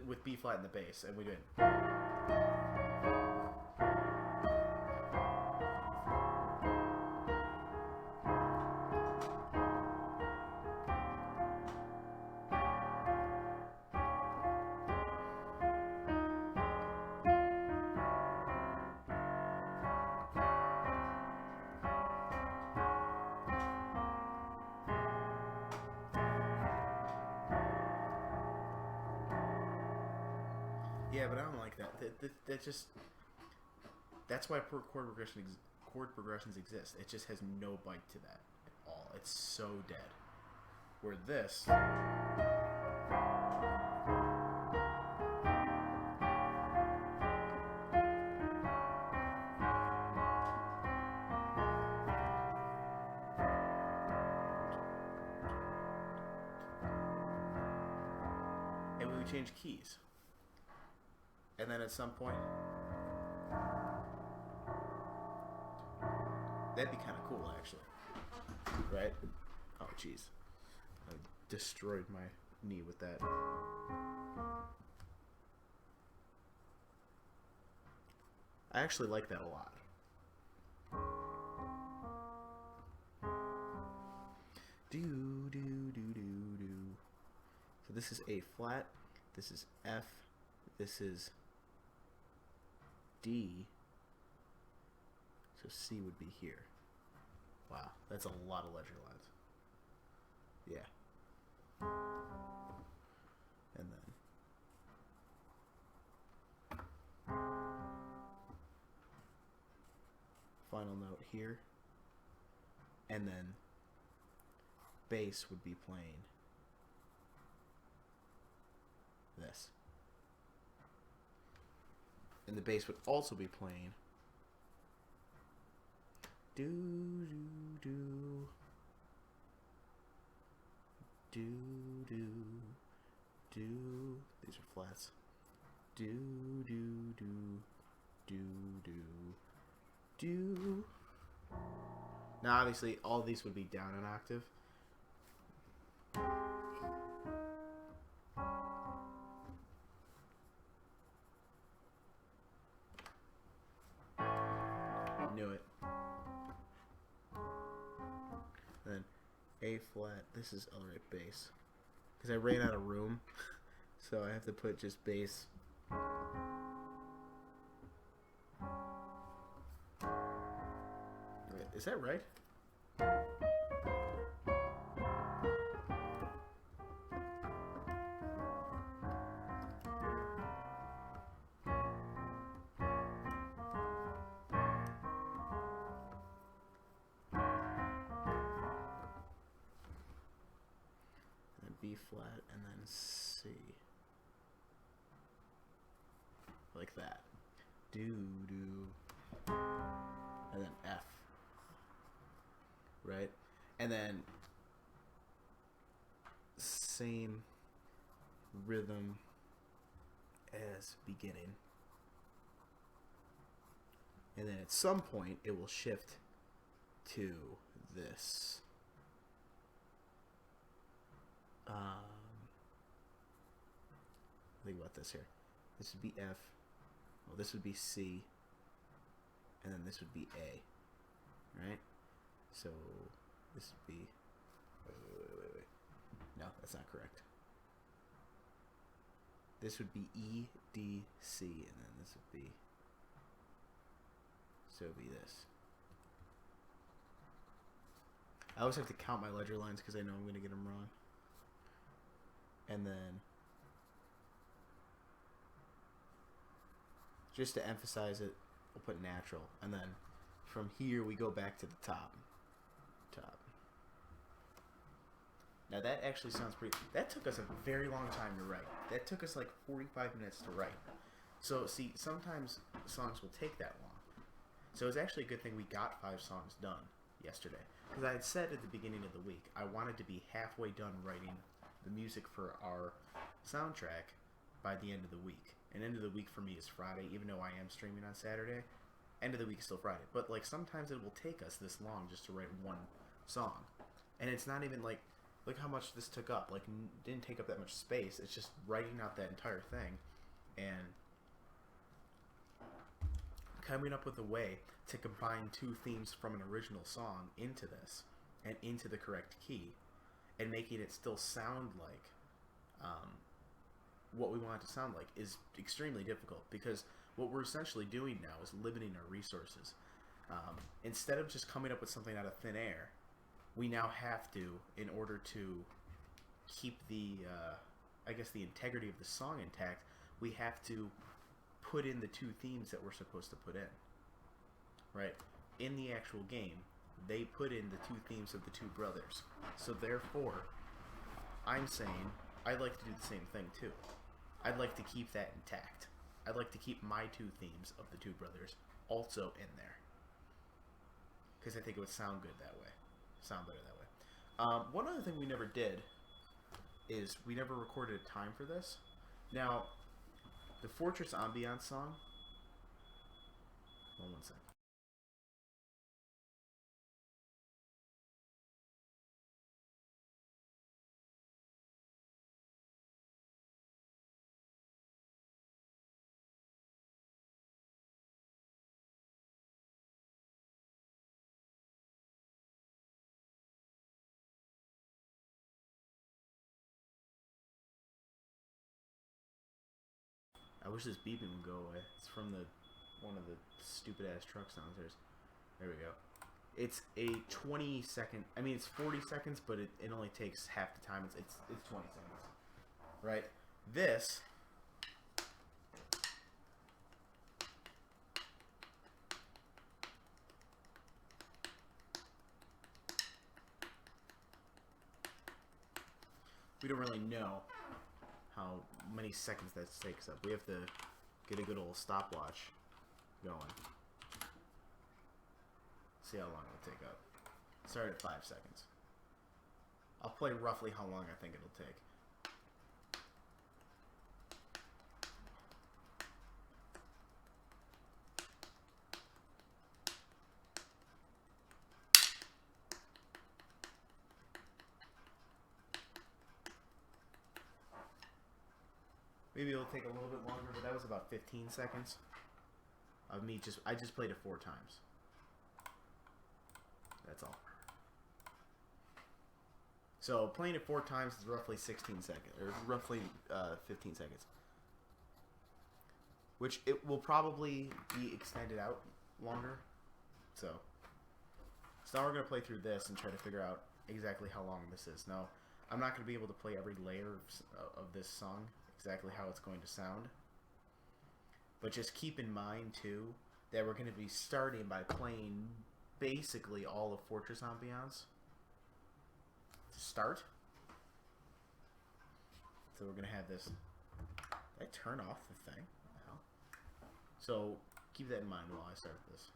A: with B flat in the bass, and we did. Yeah, but I don't like that. That just... That's why chord progressions exist. It just has no bite to that at all. It's so dead. Where this... and we would change keys. And then at some point, that'd be kind of cool, actually. Right? Oh, jeez. I destroyed my knee with that. I actually like that a lot. So this is A flat, this is F, this is D, so C would be here. Wow, that's a lot of ledger lines. Yeah. And then final note here, and then bass would be playing this. And the bass would also be playing do do do do do do. These are flats. Do do do do do do. Now obviously all these would be down an octave. Knew it. Then A flat. This is alright bass. Because I ran out of room. So I have to put just bass. Is that right? B flat and then C, like that. Do do, and then F, right? And then same rhythm as beginning, and then at some point it will shift to this. Think about this here. This would be F. Well, this would be C. And then this would be A. Right? So this would be... Wait. No, that's not correct. This would be E, D, C. And then this would be... So it would be this. I always have to count my ledger lines because I know I'm going to get them wrong. And then, just to emphasize it, we'll put natural. And then, from here, we go back to the top. Now, that actually sounds pretty... That took us a very long time to write. That took us like 45 minutes to write. So, see, sometimes songs will take that long. So it's actually a good thing we got 5 songs done yesterday. Because I had said at the beginning of the week, I wanted to be halfway done writing the music for our soundtrack by the end of the week. And end of the week for me is Friday, even though I am streaming on Saturday. End of the week is still Friday. But, like, sometimes it will take us this long just to write one song. And it's not even, like, look how much this took up. Like, didn't take up that much space. It's just writing out that entire thing and coming up with a way to combine 2 themes from an original song into this and into the correct key and making it still sound like what we want it to sound like is extremely difficult, because what we're essentially doing now is limiting our resources. Instead of just coming up with something out of thin air, we now have to, in order to keep the I guess the integrity of the song intact, we have to put in the 2 themes that we're supposed to put in. Right? In the actual game, they put in the 2 themes of the 2 brothers. So therefore, I'm saying I'd like to do the same thing too. I'd like to keep that intact. I'd like to keep my 2 themes of the 2 brothers also in there. Because I think it would sound good that way. Sound better that way. One other thing we never did is we never recorded a time for this. Now, the Fortress Ambiance song. Hold on one second. I wish this beeping would go away. It's from one of the stupid ass trucks downstairs. There we go. It's a 20-second. I mean, it's 40 seconds, but it only takes half the time. It's 20 seconds, right? This we don't really know how many seconds that takes up. We have to get a good old stopwatch going. See how long it'll take up. Start at 5 seconds. I'll play roughly how long I think it'll take. Maybe it'll take a little bit longer, but that was about 15 seconds of me I just played it 4 times. That's all. So playing it 4 times is roughly 16 seconds, or roughly 15 seconds. Which it will probably be extended out longer. So now we're going to play through this and try to figure out exactly how long this is. Now, I'm not going to be able to play every layer of this song, exactly how it's going to sound. But just keep in mind, too, that we're going to be starting by playing basically all of Fortress Ambiance to start. So we're going to have this. Did I turn off the thing? What the hell? So keep that in mind while I start this.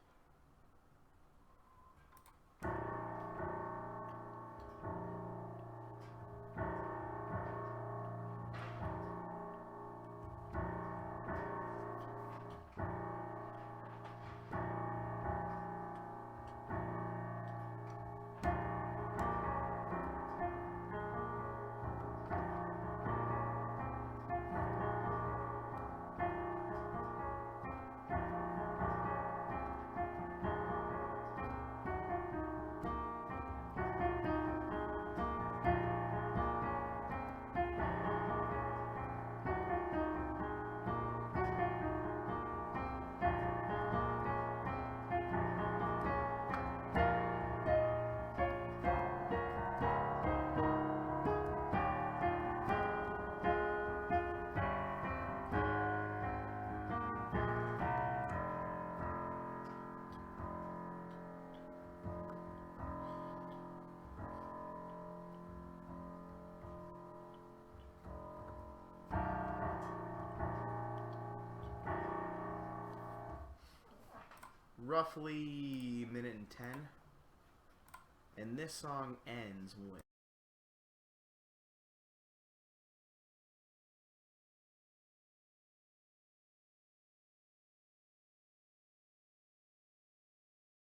A: roughly 1:10, and this song ends with.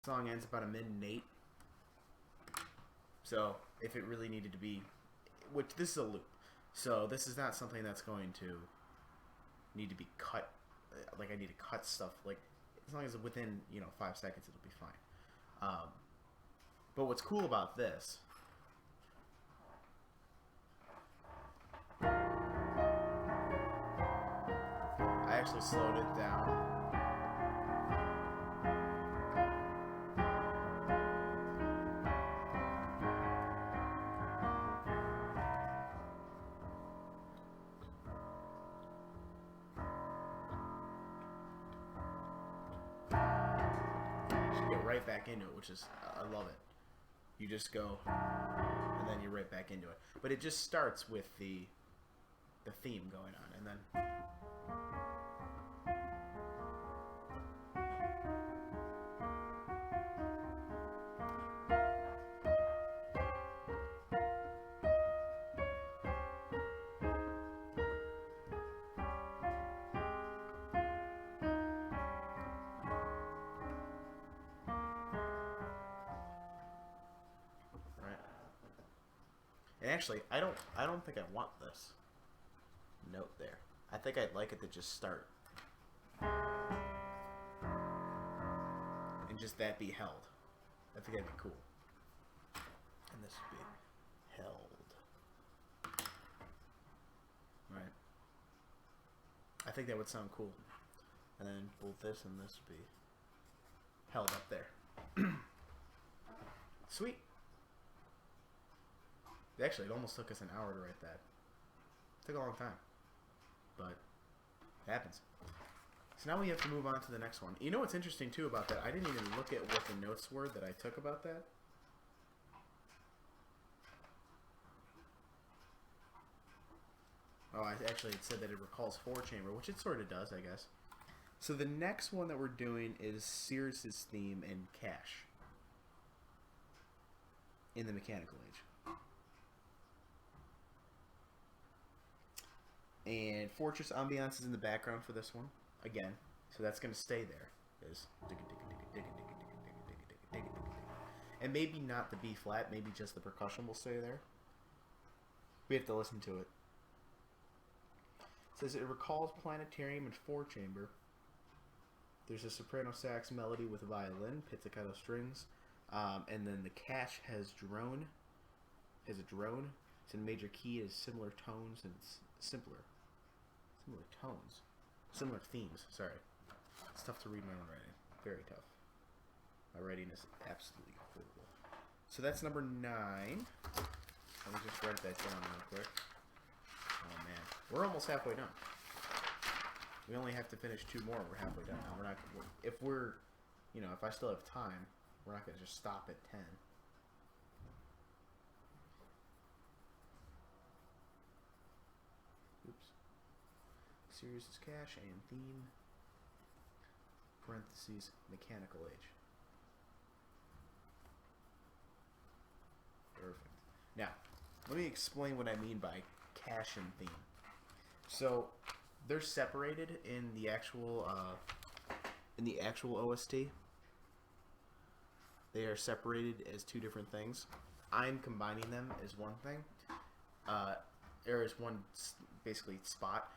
A: Song ends about 1:08. So if it really needed to be, which this is a loop, so this is not something that's going to need to be cut. Like I need to cut stuff. Like as long as it's within 5 seconds, it'll be fine. But what's cool about this? I actually slowed it down. Right back into it, which is I love it. You just go and then you're right back into it. But it just starts with the theme going on, and then and actually, I don't think I want this note there. I think I'd like it to just start. And just that be held. I think that'd be cool. And this would be held. Right. I think that would sound cool. And then both this and this would be held up there. Sweet. Actually, it almost took us an hour to write that. It took a long time. But it happens. So now we have to move on to the next one. You know what's interesting, too, about that? I didn't even look at what the notes were that I took about that. Oh, actually, it said that it recalls 4-chamber, which it sort of does, I guess. So the next one that we're doing is Cirrus's theme and Cash in the Mechanical Age. And Fortress Ambiance is in the background for this one, again. So that's going to stay there. And maybe not the B flat, maybe just the percussion will stay there. We have to listen to it. It says it recalls Planetarium and 4-chamber. There's a soprano sax melody with a violin, pizzicato strings, and then the Cash has drone. Has a drone. It's in major key. It has similar tones and it's simpler. Similar tones. Similar themes. Sorry. It's tough to read my own writing. Very tough. My writing is absolutely horrible. So that's number 9. Let me just write that down real quick. Oh man, we're almost halfway done. We only have to finish 2 more. We're halfway done now. We're not. If we're, if I still have time, we're not gonna just stop at 10. Cirrus's Cash and theme, parentheses, Mechanical Age. Perfect. Now, let me explain what I mean by Cash and theme. So, they're separated in the actual OST. They are separated as 2 different things. I'm combining them as one thing, or as one basically spot.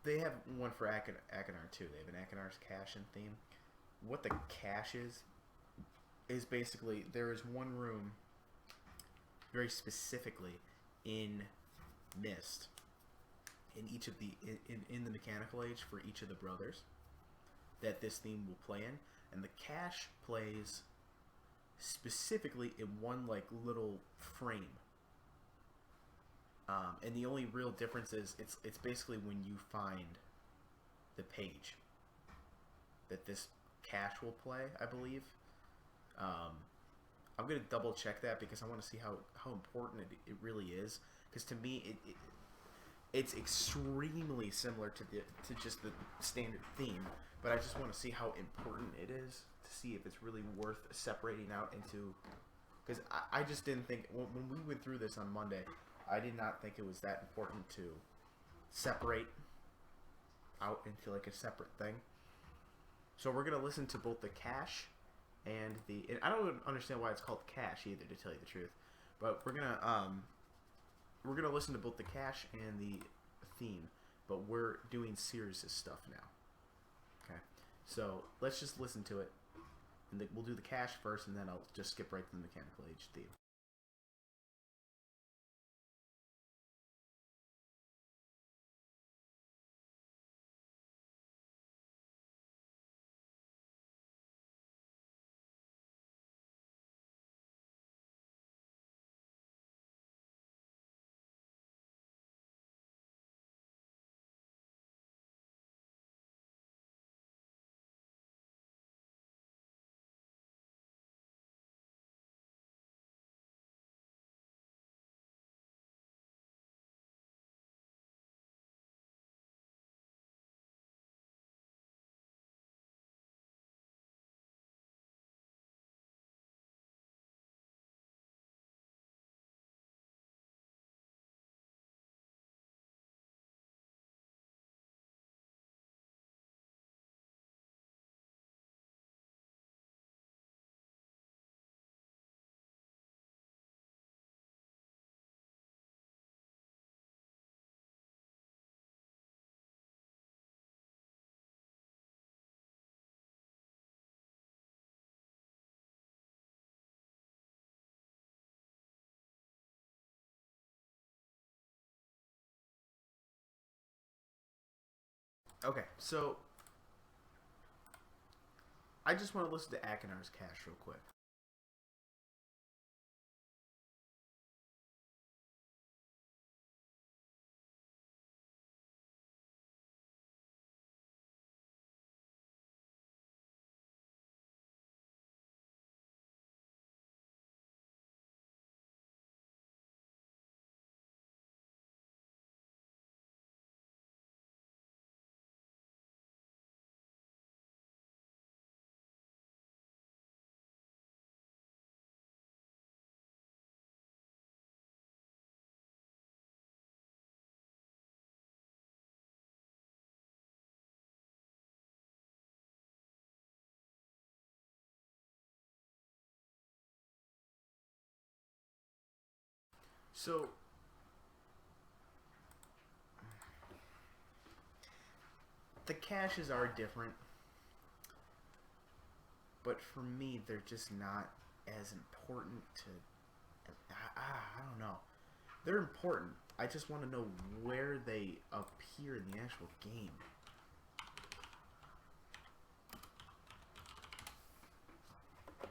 A: They have one for Akinar too. They have an Akinar's Cash and theme. What the Cash is basically there is one room very specifically in Myst in each of the in the Mechanical Age for each of the brothers that this theme will play in, and the Cash plays specifically in one little frame. And the only real difference is it's basically when you find the page that this Cash will play, I believe. I'm going to double check that because I want to see how important it really is. Because to me, it's extremely similar to just the standard theme, but I just want to see how important it is to see if it's really worth separating out into. Because I just didn't think when we went through this on Monday, I did not think it was that important to separate out into like a separate thing. So we're gonna listen to both the cache and the. And I don't understand why it's called cache either, to tell you the truth. But we're gonna listen to both the cache and the theme. But we're doing Sirius's stuff now. Okay, so let's just listen to it. And we'll do the cache first, and then I'll just skip right to the Mechanical Age theme. Okay, so I just want to listen to Akinar's cache real quick. So the caches are different, but for me, they're just not as important to. I don't know. They're important. I just want to know where they appear in the actual game.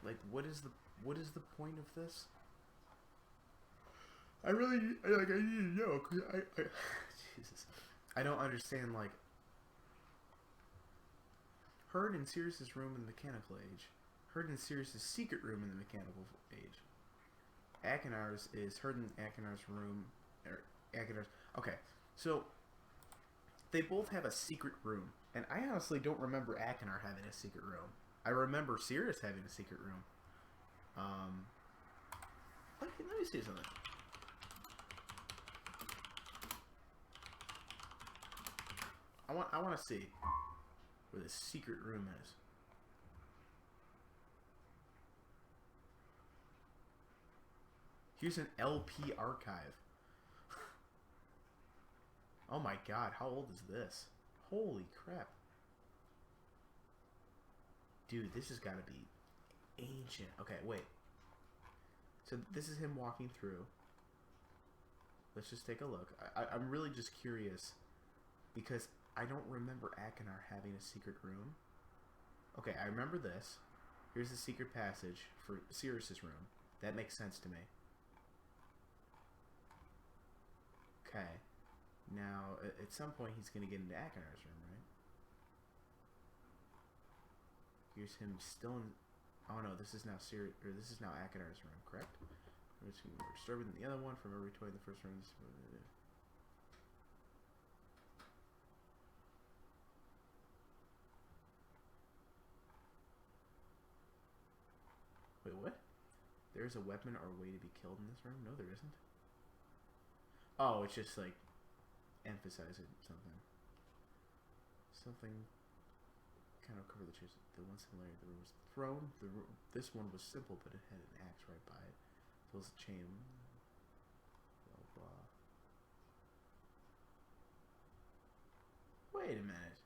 A: Like, what is the point of this? I really I need to know, cause I Jesus, I don't understand. Like, heard in Sirius's room in the Mechanical Age, heard in Sirius's secret room in the Mechanical Age. Akinar's is heard in Akinar's room, or Akinar's. Okay, so they both have a secret room, and I honestly don't remember Akinar having a secret room. I remember Sirius having a secret room. Let me see something. I want to see where the secret room is. Here's an LP archive. Oh my god, how old is this? Holy crap. Dude, this has got to be ancient. Okay, wait. So this is him walking through. Let's just take a look. I'm really just curious because I don't remember Akinar having a secret room. Okay, I remember this. Here's the secret passage for Sirius's room. That makes sense to me. Okay. Now, at some point, he's going to get into Akinar's room, right? Here's him still in... Oh, no, this is now this is now Akinar's room, correct? We're disturbing the other one from every toy in the first room. There's a weapon or way to be killed in this room? No, there isn't. Oh, it's just like emphasizing something. Something kind of cover the chase. The one similarity, the room was thrown. This one was simple, but it had an axe right by it. There was a chain. Blah, blah. Wait a minute.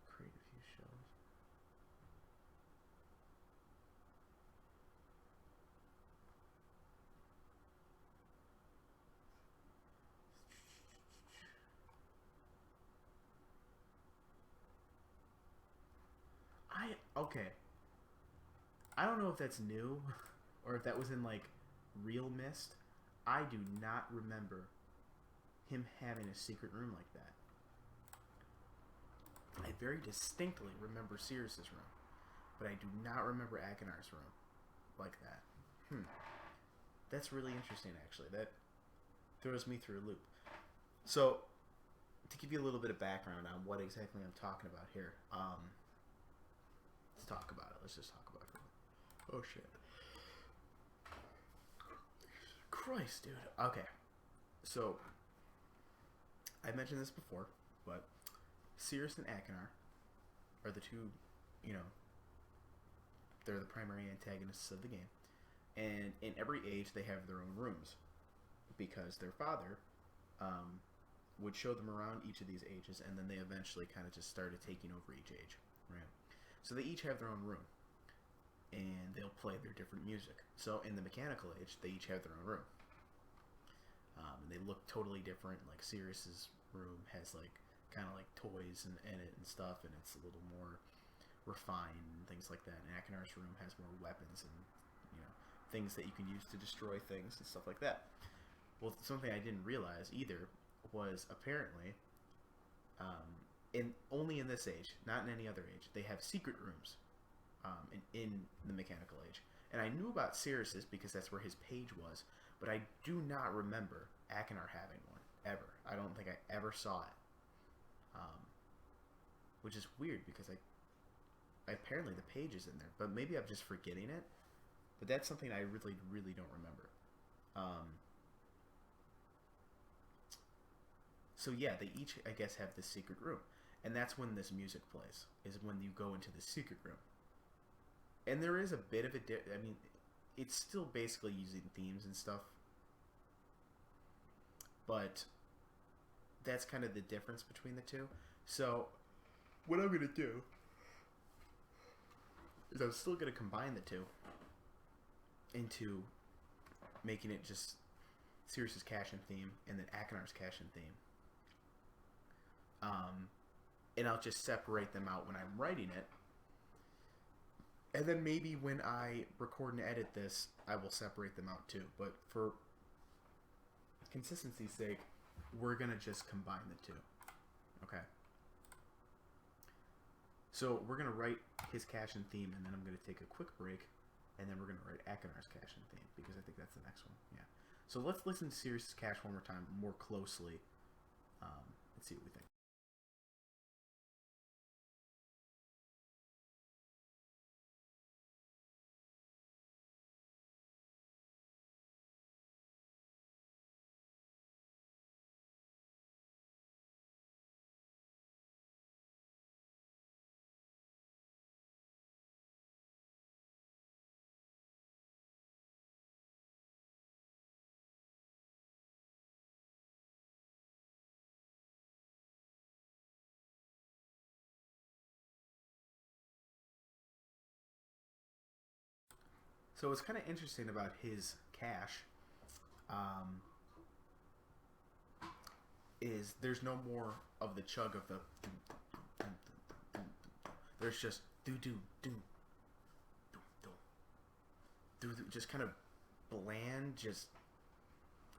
A: Create a few shells. Okay. I don't know if that's new or if that was in like real Myst. I do not remember him having a secret room like that. I very distinctly remember Sirius's room, but I do not remember Akinar's room like that. That's really interesting, actually. That throws me through a loop. So, to give you a little bit of background on what exactly I'm talking about here, let's talk about it. Let's just talk about it. Oh, shit. Christ, dude. Okay. So, I mentioned this before, but Sirius and Akinar are the two, they're the primary antagonists of the game. And in every age, they have their own rooms. Because their father would show them around each of these ages, and then they eventually kind of just started taking over each age. Right? So they each have their own room. And they'll play their different music. So in the mechanical age, they each have their own room. And they look totally different. Like Sirius's room has like kind of like toys in it and stuff, and it's a little more refined and things like that. And Akinar's room has more weapons and things that you can use to destroy things and stuff like that. Well, something I didn't realize either was apparently, only in this age, not in any other age, they have secret rooms in the mechanical age. And I knew about Sirius's because that's where his page was, but I do not remember Akinar having one, ever. I don't think I ever saw it. Which is weird because I apparently the page is in there, but maybe I'm just forgetting it. But that's something I really, really don't remember. So yeah, they each, I guess, have this secret room. And that's when this music plays, is when you go into the secret room. And there is a bit of a... I mean, it's still basically using themes and stuff. But that's kind of the difference between the two. So, what I'm going to do is I'm still going to combine the two into making it just Sirius's Cash-In theme and then Akinar's Cash-In theme. And I'll just separate them out when I'm writing it. And then maybe when I record and edit this, I will separate them out too. But for consistency's sake, we're going to just combine the two. Okay. So we're going to write his Cash-In theme, and then I'm going to take a quick break, and then we're going to write Akinar's Cash-In theme, because I think that's the next one. Yeah. So let's listen to Sirius's Cash one more time, more closely, and see what we think. So what's kind of interesting about his cache is there's no more of the chug of the... There's just just kind of bland, just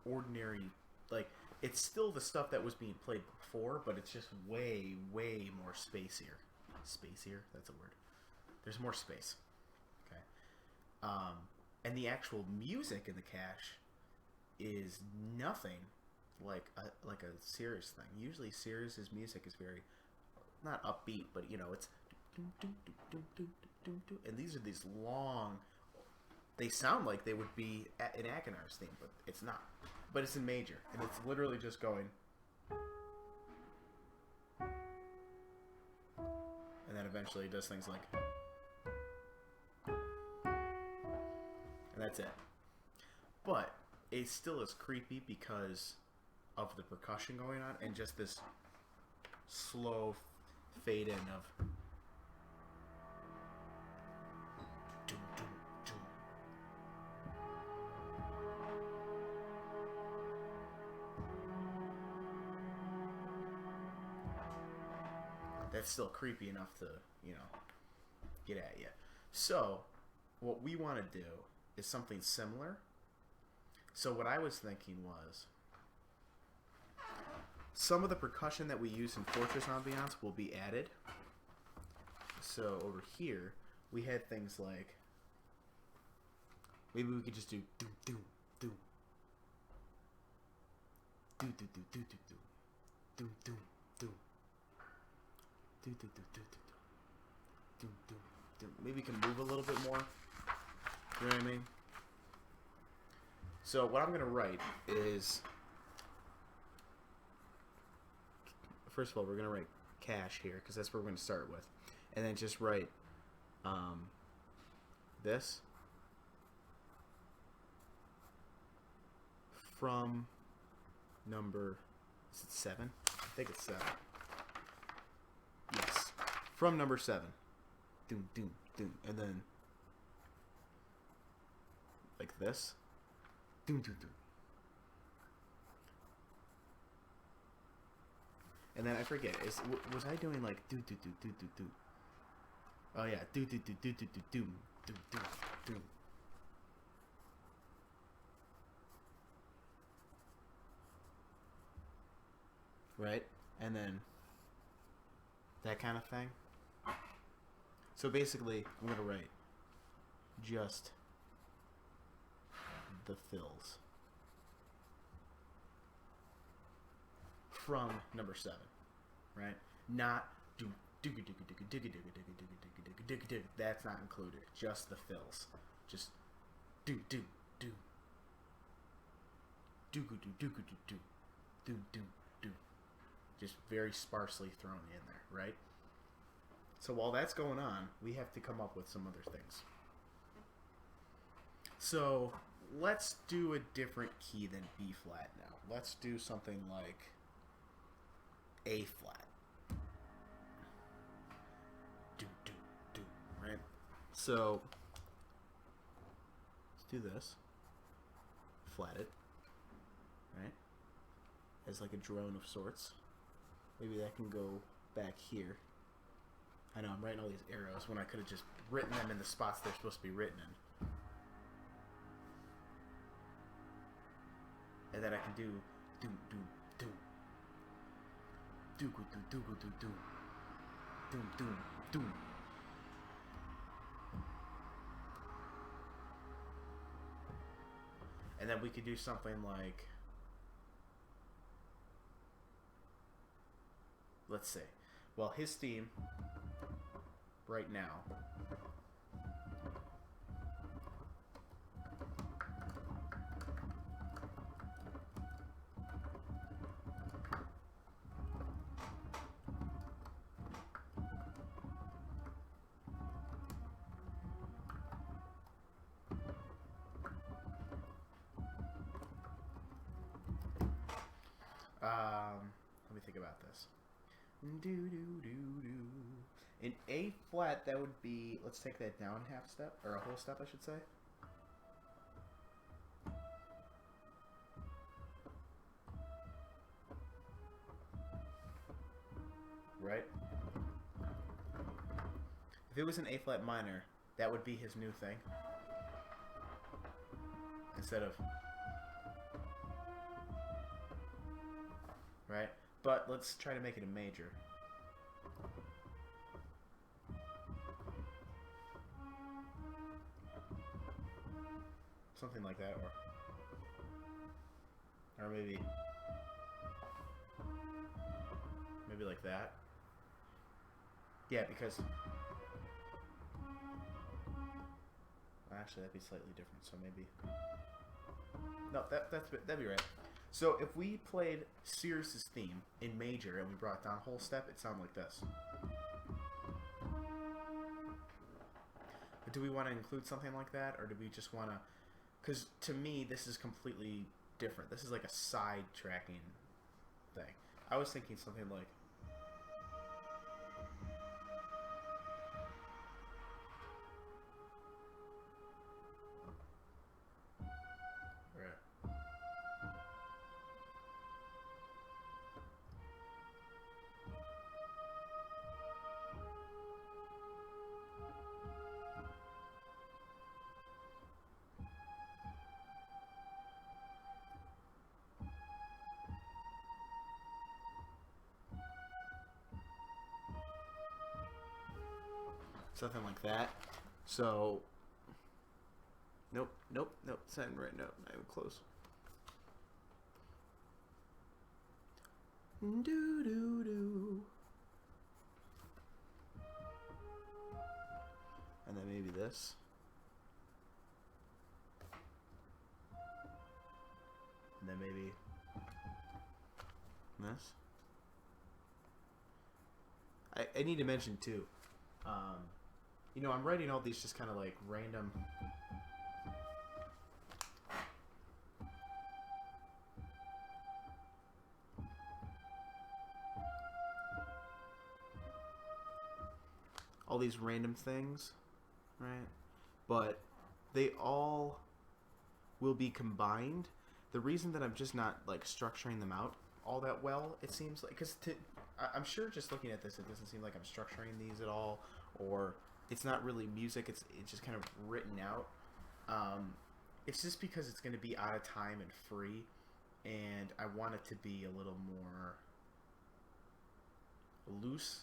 A: ordinary. Like, it's still the stuff that was being played before, but it's just way, way more spacier. Spacier? That's a word. There's more space. And the actual music in the cache is nothing like a serious thing. Usually Sirius's music is very not upbeat, but it's and these are these long. They sound like they would be an Akinar's theme, but it's not. But it's in major, and it's literally just going. And then eventually it does things like. And that's it. But it still is creepy because of the percussion going on and just this slow fade in of. That's still creepy enough to, get at you. So, what we want to do is something similar. So what I was thinking was, some of the percussion that we use in Fortress Ambiance will be added. So over here, we had things like, maybe we could just do doom doom doom doom doom doom doom doom doom doom. Maybe we can move a little bit more. You know what I mean? So what I'm going to write is... First of all, we're going to write cache here, because that's what we're going to start with. And then just write this. From number... Is it 7? I think it's 7. Yes. From number 7. Doom, doom, doom. And then like this. Doom, doom, doom. And then I forget. Was I doing like do do do do do do? Oh yeah, do do do do do do doom doom doom doom. Right? And then that kind of thing. So basically, I'm going to write just the fills from number 7, right? Not do do do do do do do do do. That's not included. Just the fills. Just do do do do do do do do do do do. Just very sparsely thrown in there, right? So while that's going on, we have to come up with some other things. So let's do a different key than B flat now. Let's do something like A flat. Do, do, do, right? So let's do this. Flat it, right? As like a drone of sorts. Maybe that can go back here. I know, I'm writing all these arrows when I could have just written them in the spots they're supposed to be written in. And then I can do do do do do do do do do do do do do. And then we could do something like, let's say, well, his theme right now let me think about this. In A flat, that would be, let's take that down half step, or a whole step, I should say. Right? If it was an A flat minor, that would be his new thing. Instead of... Right? But let's try to make it a major. Something like that, or maybe Maybe like that. Yeah, because actually that'd be slightly different. So maybe no, that'd be right. So if we played Sirius's theme in major and we brought down whole step, it'd sound like this. But do we want to include something like that, or do we just want to? Because to me, this is completely different. This is like a side tracking thing. I was thinking something like. Something like that. So, nope. Send right. Nope, not even close. Do do do. And then maybe this. And then maybe this. I need to mention too. You know, I'm writing all these just kind of like random. All these random things, right? But they all will be combined. The reason that I'm just not like structuring them out all that well, it seems like, because I'm sure just looking at this, it doesn't seem like I'm structuring these at all, or it's not really music. It's just kind of written out. It's just because it's going to be out of time and free, and I want it to be a little more loose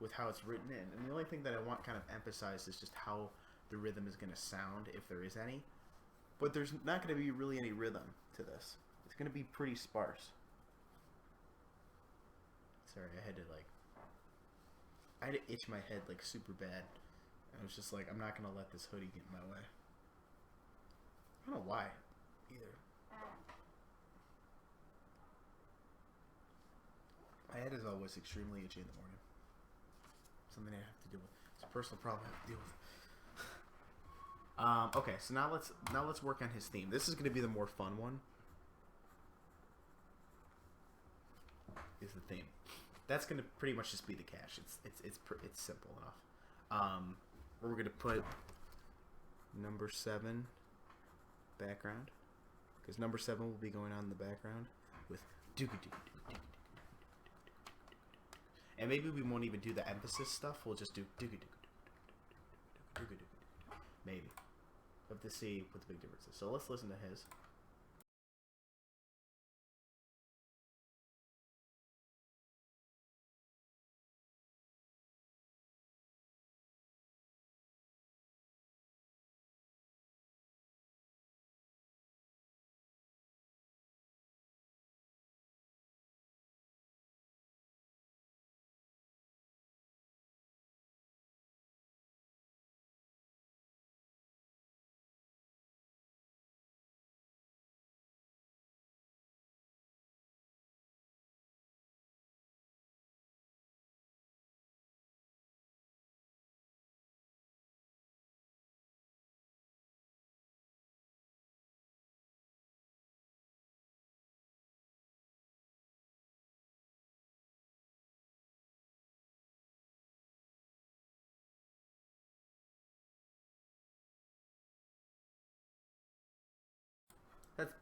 A: with how it's written in. And the only thing that I want kind of emphasized is just how the rhythm is going to sound, if there is any. But there's not going to be really any rhythm to this. It's going to be pretty sparse. Sorry, I had to itch my head like super bad. I was just like, I'm not going to let this hoodie get in my way. I don't know why, either. My head is always extremely itchy in the morning. Something I have to deal with. It's a personal problem I have to deal with. Okay, so now let's work on his theme. This is going to be the more fun one. Is the theme. That's going to pretty much just be the cache. It's simple enough. We're going to put number 7 background, because number 7 will be going on in the background with and maybe we won't even do the emphasis stuff. We'll just do maybe. Have to see what the big difference is. So let's listen to his.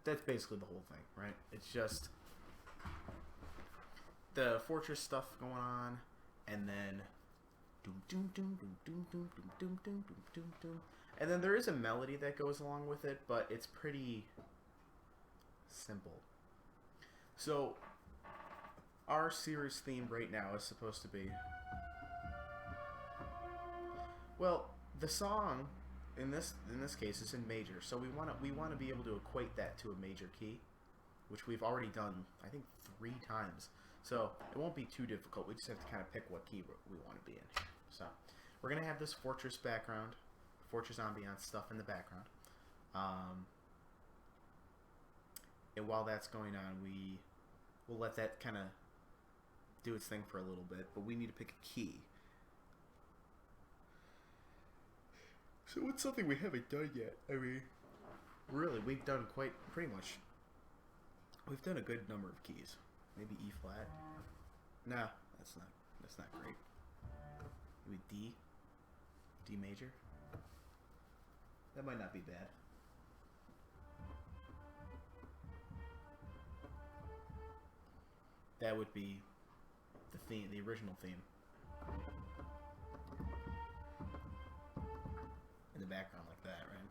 A: That's basically the whole thing, right? It's just the fortress stuff going on, and then and then there is a melody that goes along with it, but it's pretty simple. So our series theme right now is supposed to be, well, the song in this case is in major, so we want to be able to equate that to a major key, which we've already done, I think, 3 times. So it won't be too difficult. We just have to kind of pick what key we want to be in. So we're going to have this fortress background, fortress ambiance stuff in the background. And while that's going on, we'll let that kind of do its thing for a little bit, but we need to pick a key. So what's something we haven't done yet? I mean, really, we've done pretty much, we've done a good number of keys. Maybe E flat. No, that's not great. Maybe D major. That might not be bad. That would be the theme, the original theme. In the background like that, right?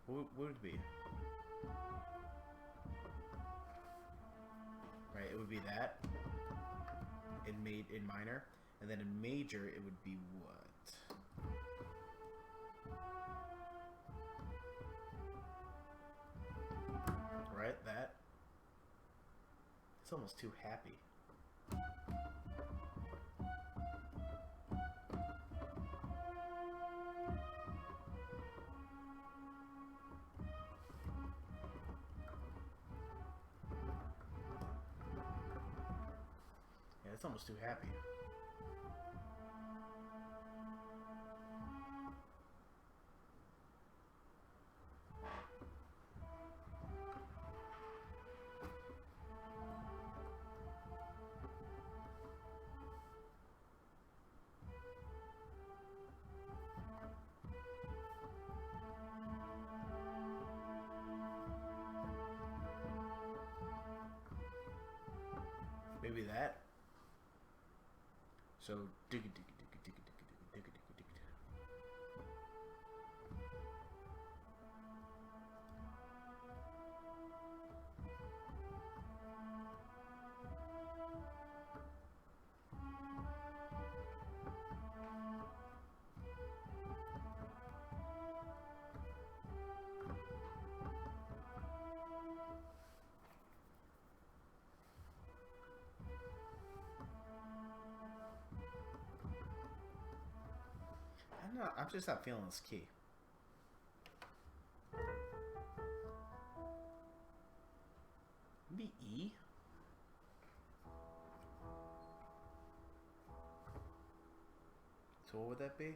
A: What would it be? Right, it would be that in minor, and then in major it would be what? Right, that. It's almost too happy. Yeah, it's almost too happy. Maybe that. So digga digga digga digga digga digga digga digga. I'm just not feeling this key. Maybe E? So what would that be?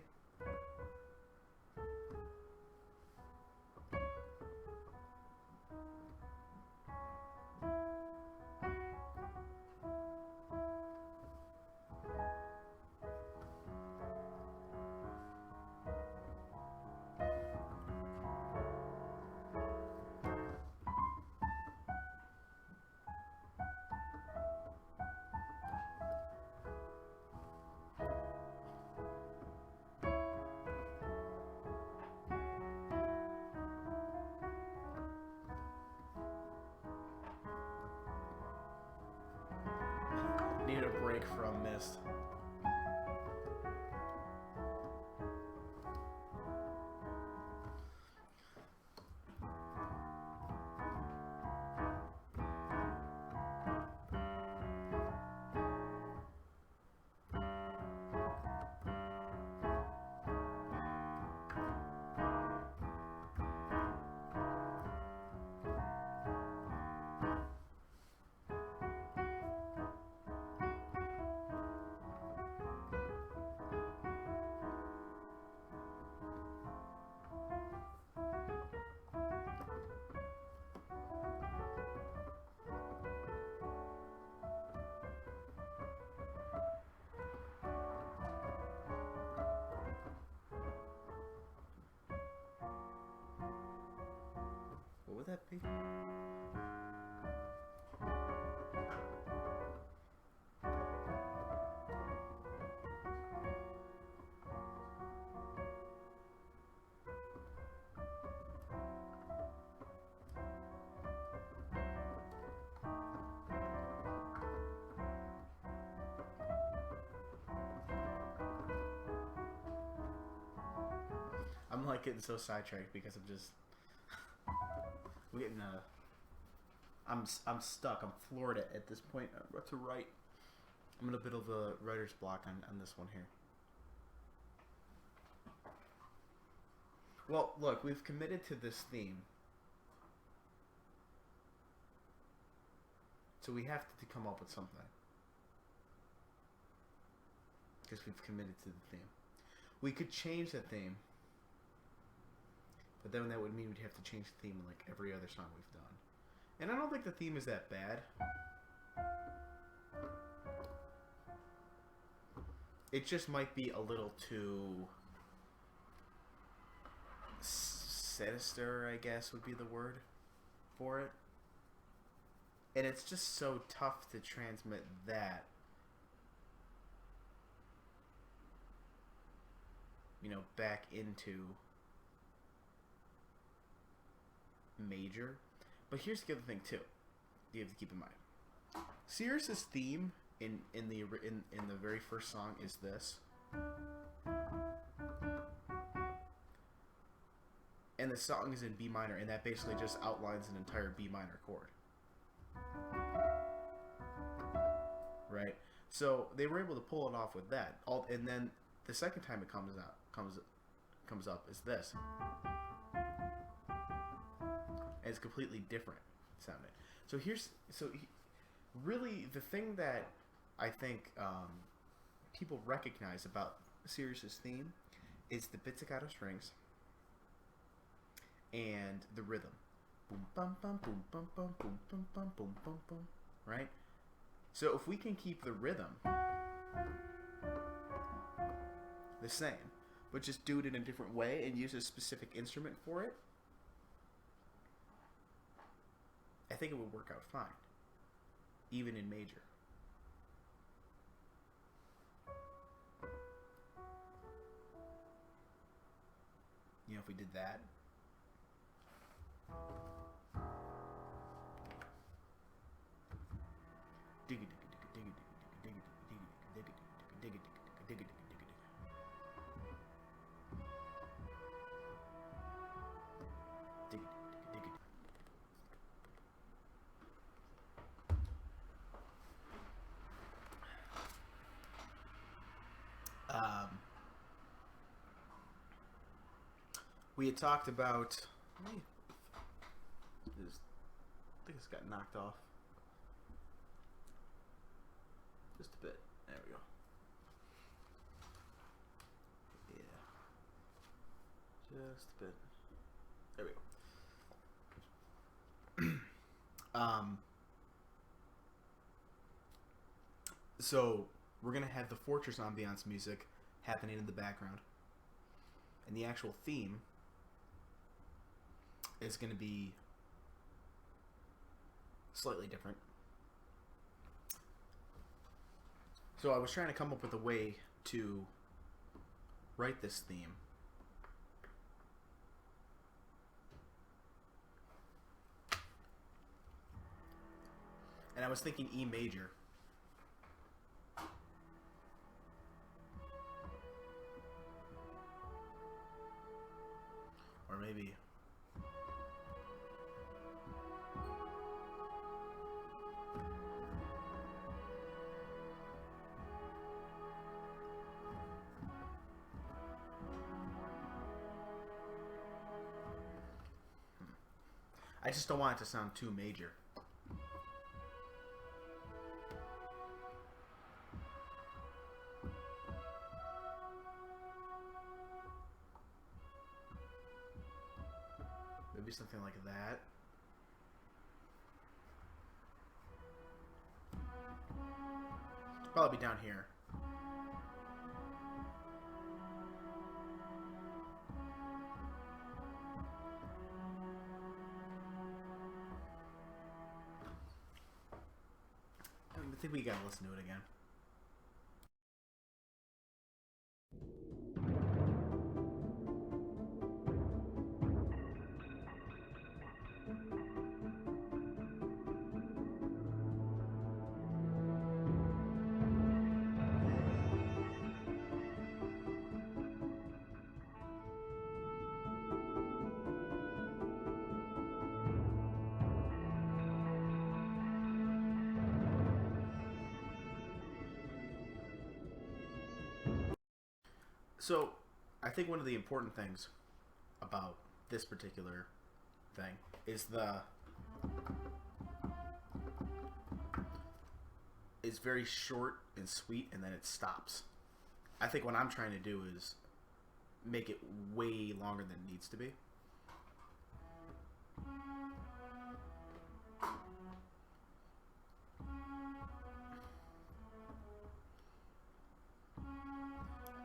A: Need a break from Myst. What would that be? like getting so sidetracked because we're getting I'm stuck. I'm floored at this point. What to write? I'm in a bit of a writer's block on this one here. Well, look, we've committed to this theme. So we have to come up with something. Because we've committed to the theme. We could change the theme. But then that would mean we'd have to change the theme in like every other song we've done. And I don't think the theme is that bad. It just might be a little too sinister, I guess would be the word for it. And it's just so tough to transmit that, you know, back into major. But here's the other thing too you have to keep in mind. Sirius's theme in the very first song is this. And the song is in B minor, and that basically just outlines an entire B minor chord. Right? So they were able to pull it off with that. And then the second time it comes up is this. And it's completely different sounding. So really the thing that I think people recognize about Sirius's theme is the pizzicato strings and the rhythm. Boom bum bum boom bum bum boom bum bum boom bum bum. Right? So if we can keep the rhythm the same, but just do it in a different way and use a specific instrument for it, I think it would work out fine, even in major. You know, if we did that. We had talked about. I think it's got knocked off just a bit. There we go. Yeah, just a bit. There we go. So we're gonna have the Fortress ambiance music happening in the background, and the actual theme is going to be slightly different. So I was trying to come up with a way to write this theme and I was thinking E major. Or maybe I just don't want it to sound too major. Maybe something like that. Probably down here. I think we gotta listen to it again. So, I think one of the important things about this particular thing is it's very short and sweet, and then it stops. I think what I'm trying to do is make it way longer than it needs to be.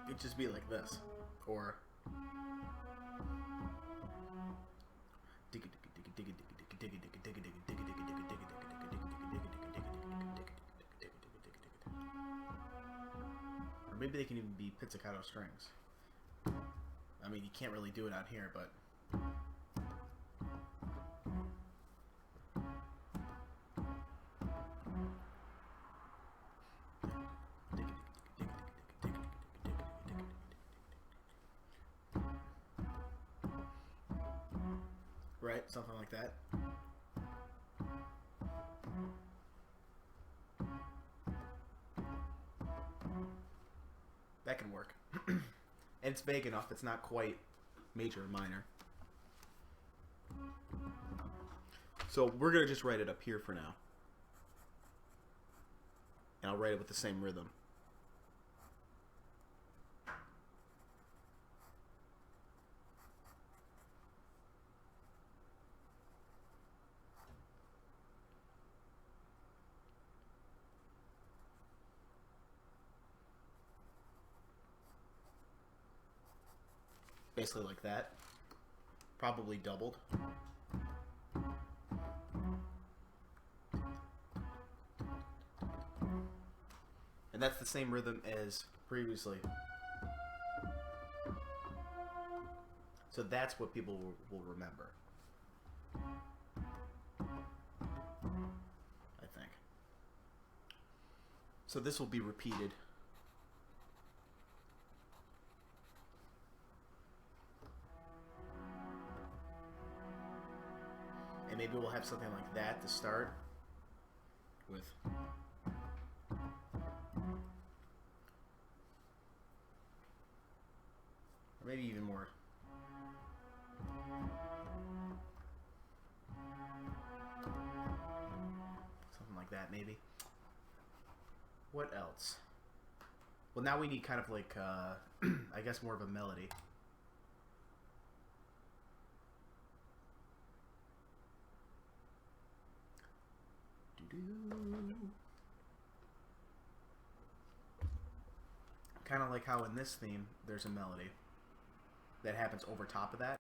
A: It'd just be like this, or or maybe they can even be pizzicato strings. I mean, you can't really do it out here, but right, something like that. That can work. And it's vague enough, it's not quite major or minor. So we're going to just write it up here for now. And I'll write it with the same rhythm. Basically like that. Probably doubled. And that's the same rhythm as previously. So that's what people will remember. I think. So this will be repeated. And maybe we'll have something like that to start with. Or maybe even more. Something like that, maybe. What else? Well, now we need kind of like, I guess more of a melody. Kind of like how in this theme there's a melody that happens over top of that.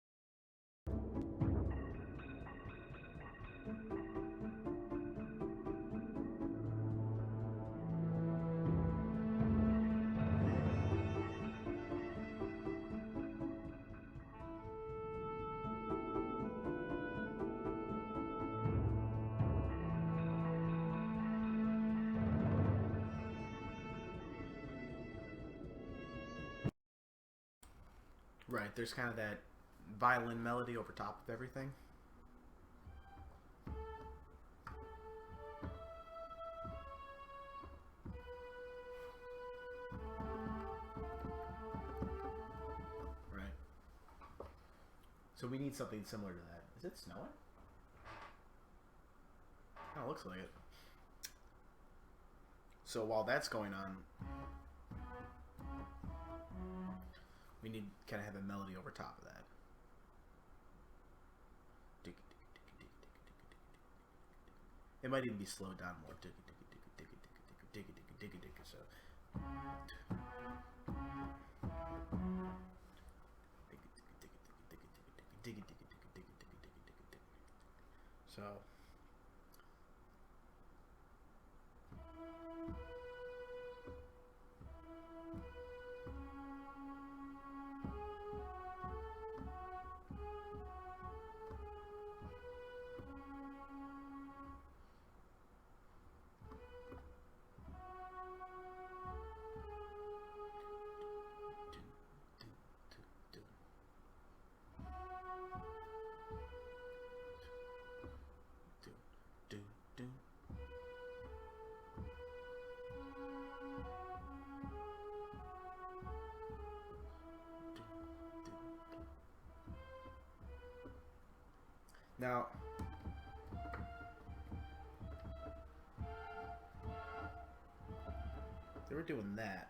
A: Right, there's kind of that violin melody over top of everything. Right. So we need something similar to that. Is it snowing? Oh, it looks like it. So while that's going on, we need to kind of have a melody over top of that. It might even be slowed down more. So Now, they were doing that.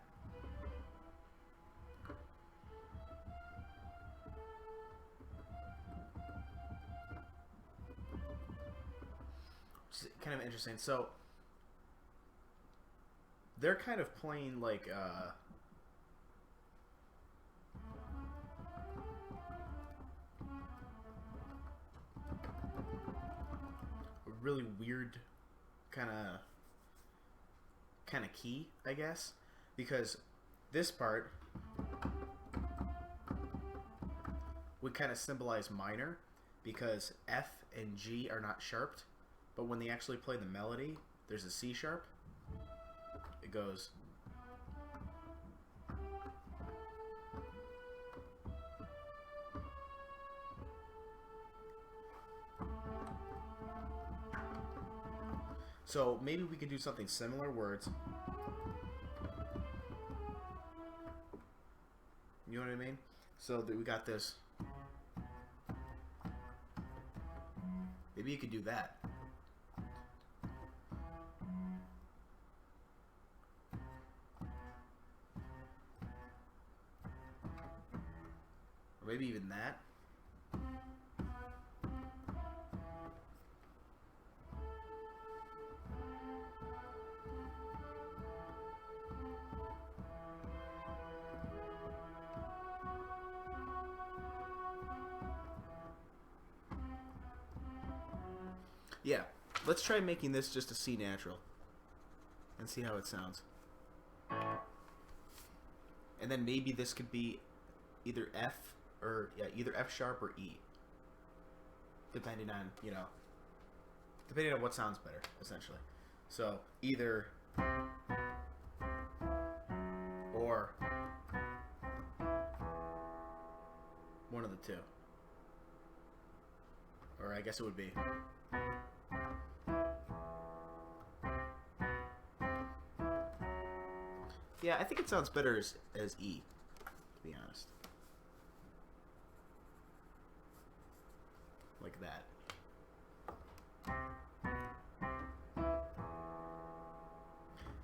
A: Which is kind of interesting. So, they're kind of playing like a really weird kind of key, I guess, because this part would kind of symbolize minor because F and G are not sharped, but when they actually play the melody, there's a C sharp. It goes. So maybe we could do something similar where it's, you know what I mean? So that we got this. Maybe you could do that. Or maybe even that. Yeah, let's try making this just a C natural and see how it sounds. And then maybe this could be either F or either F sharp or E, depending on, you know, depending on what sounds better, essentially. So either or one of the two, or I guess it would be. Yeah, I think it sounds better as E, to be honest. Like that.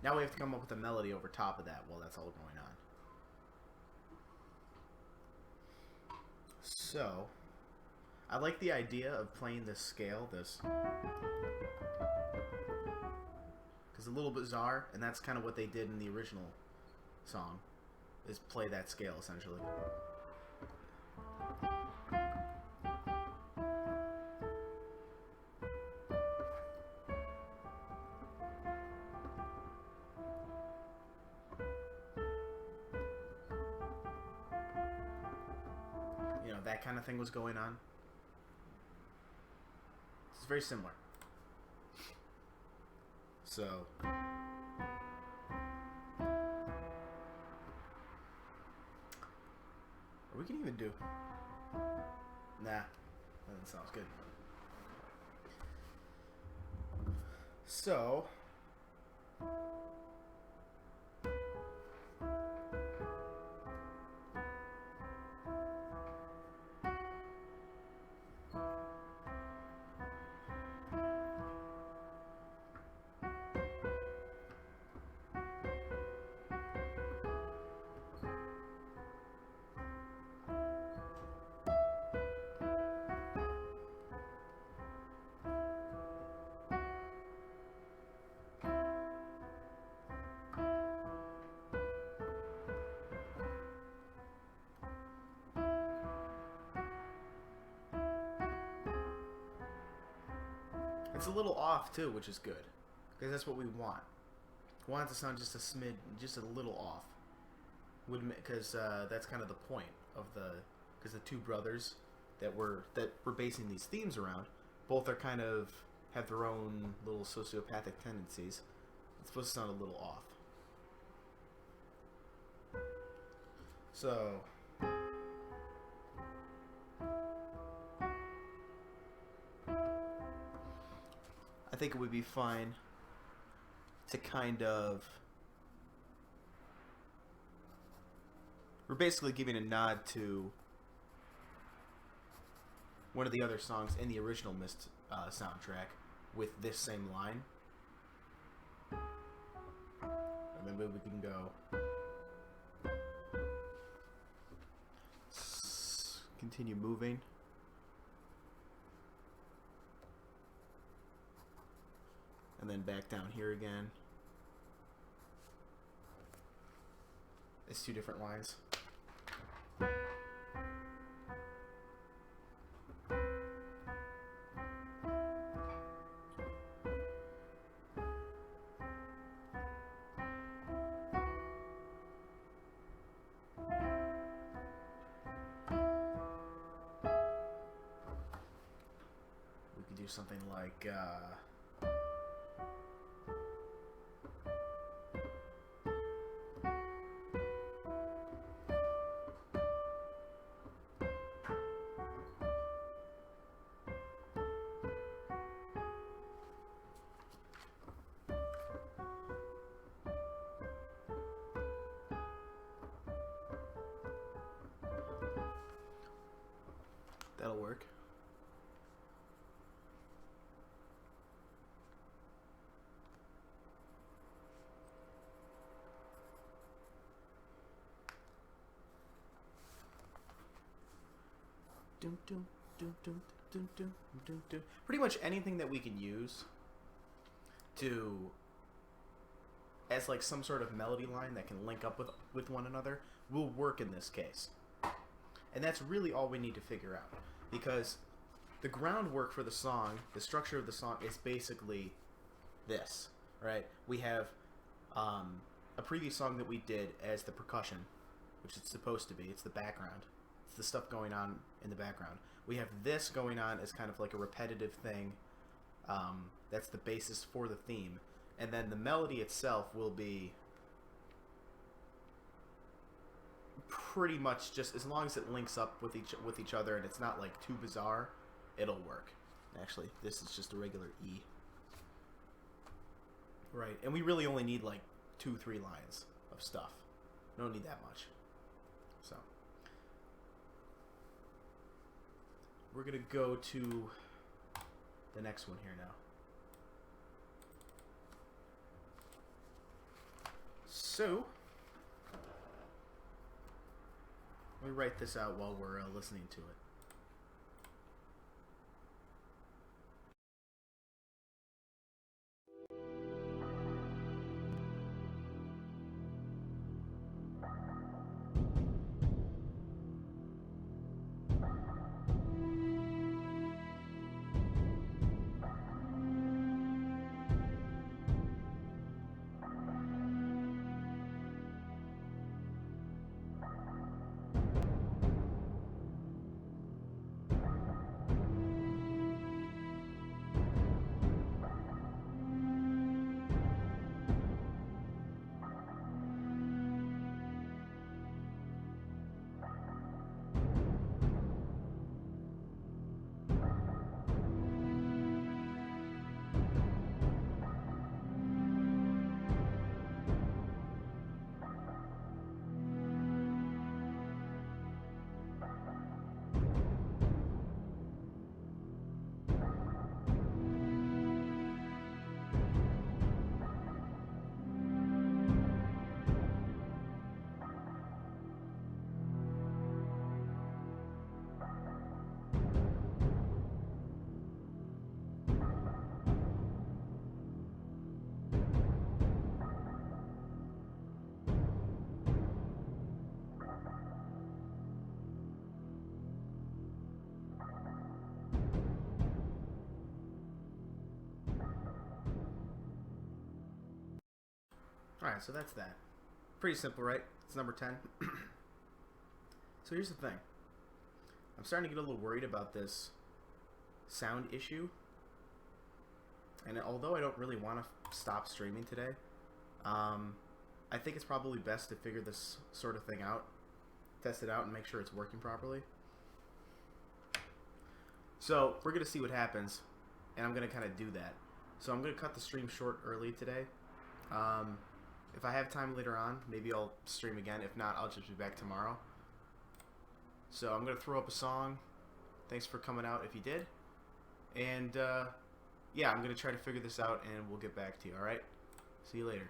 A: Now we have to come up with a melody over top of that while that's all going on. So, I like the idea of playing this scale, this. Because it's a little bizarre, and that's kind of what they did in the original song, is play that scale, essentially. You know, that kind of thing was going on. It's very similar. So, or we can even do. Nah, that sounds good. So, it's a little off too, which is good, because that's what we want. We want it to sound just a smid, just a little off. Because that's kind of the point of because the two brothers that we're basing these themes around, both are kind of have their own little sociopathic tendencies. It's supposed to sound a little off. So. I think it would be fine to kind of. We're basically giving a nod to
B: one of the other songs in the original Myst soundtrack with this same line. And then maybe we can go... Continue moving. And then back down here again. It's two different lines. We could do something like that'll work. Dum, dum, dum, dum, dum, dum, dum, dum. Pretty much anything that we can use to as like some sort of melody line that can link up with one another will work in this case. And that's really all we need to figure out, because the groundwork for the song, the structure of the song, is basically this, right? We have a previous song that we did as the percussion, which it's supposed to be. It's the background. It's the stuff going on in the background. We have this going on as kind of like a repetitive thing. That's the basis for the theme. And then the melody itself will be pretty much just, as long as it links up with each other and it's not like too bizarre, it'll work. Actually, this is just a regular E. Right, and we really only need like 2-3 lines of stuff. We don't need that much. So we're gonna go to the next one here now. So let me write this out while we're listening to it. Alright, so that's that. Pretty simple, right? It's number 10. So here's the thing. I'm starting to get a little worried about this sound issue. And although I don't really want to stop streaming today, I think it's probably best to figure this sort of thing out. Test it out and make sure it's working properly. So we're going to see what happens. And I'm going to kind of do that. So I'm going to cut the stream short early today. If I have time later on, maybe I'll stream again. If not, I'll just be back tomorrow. So I'm going to throw up a song, Thanks for coming out if you did. And yeah, I'm gonna try to figure this out, and we'll get back to you. All right. See you later.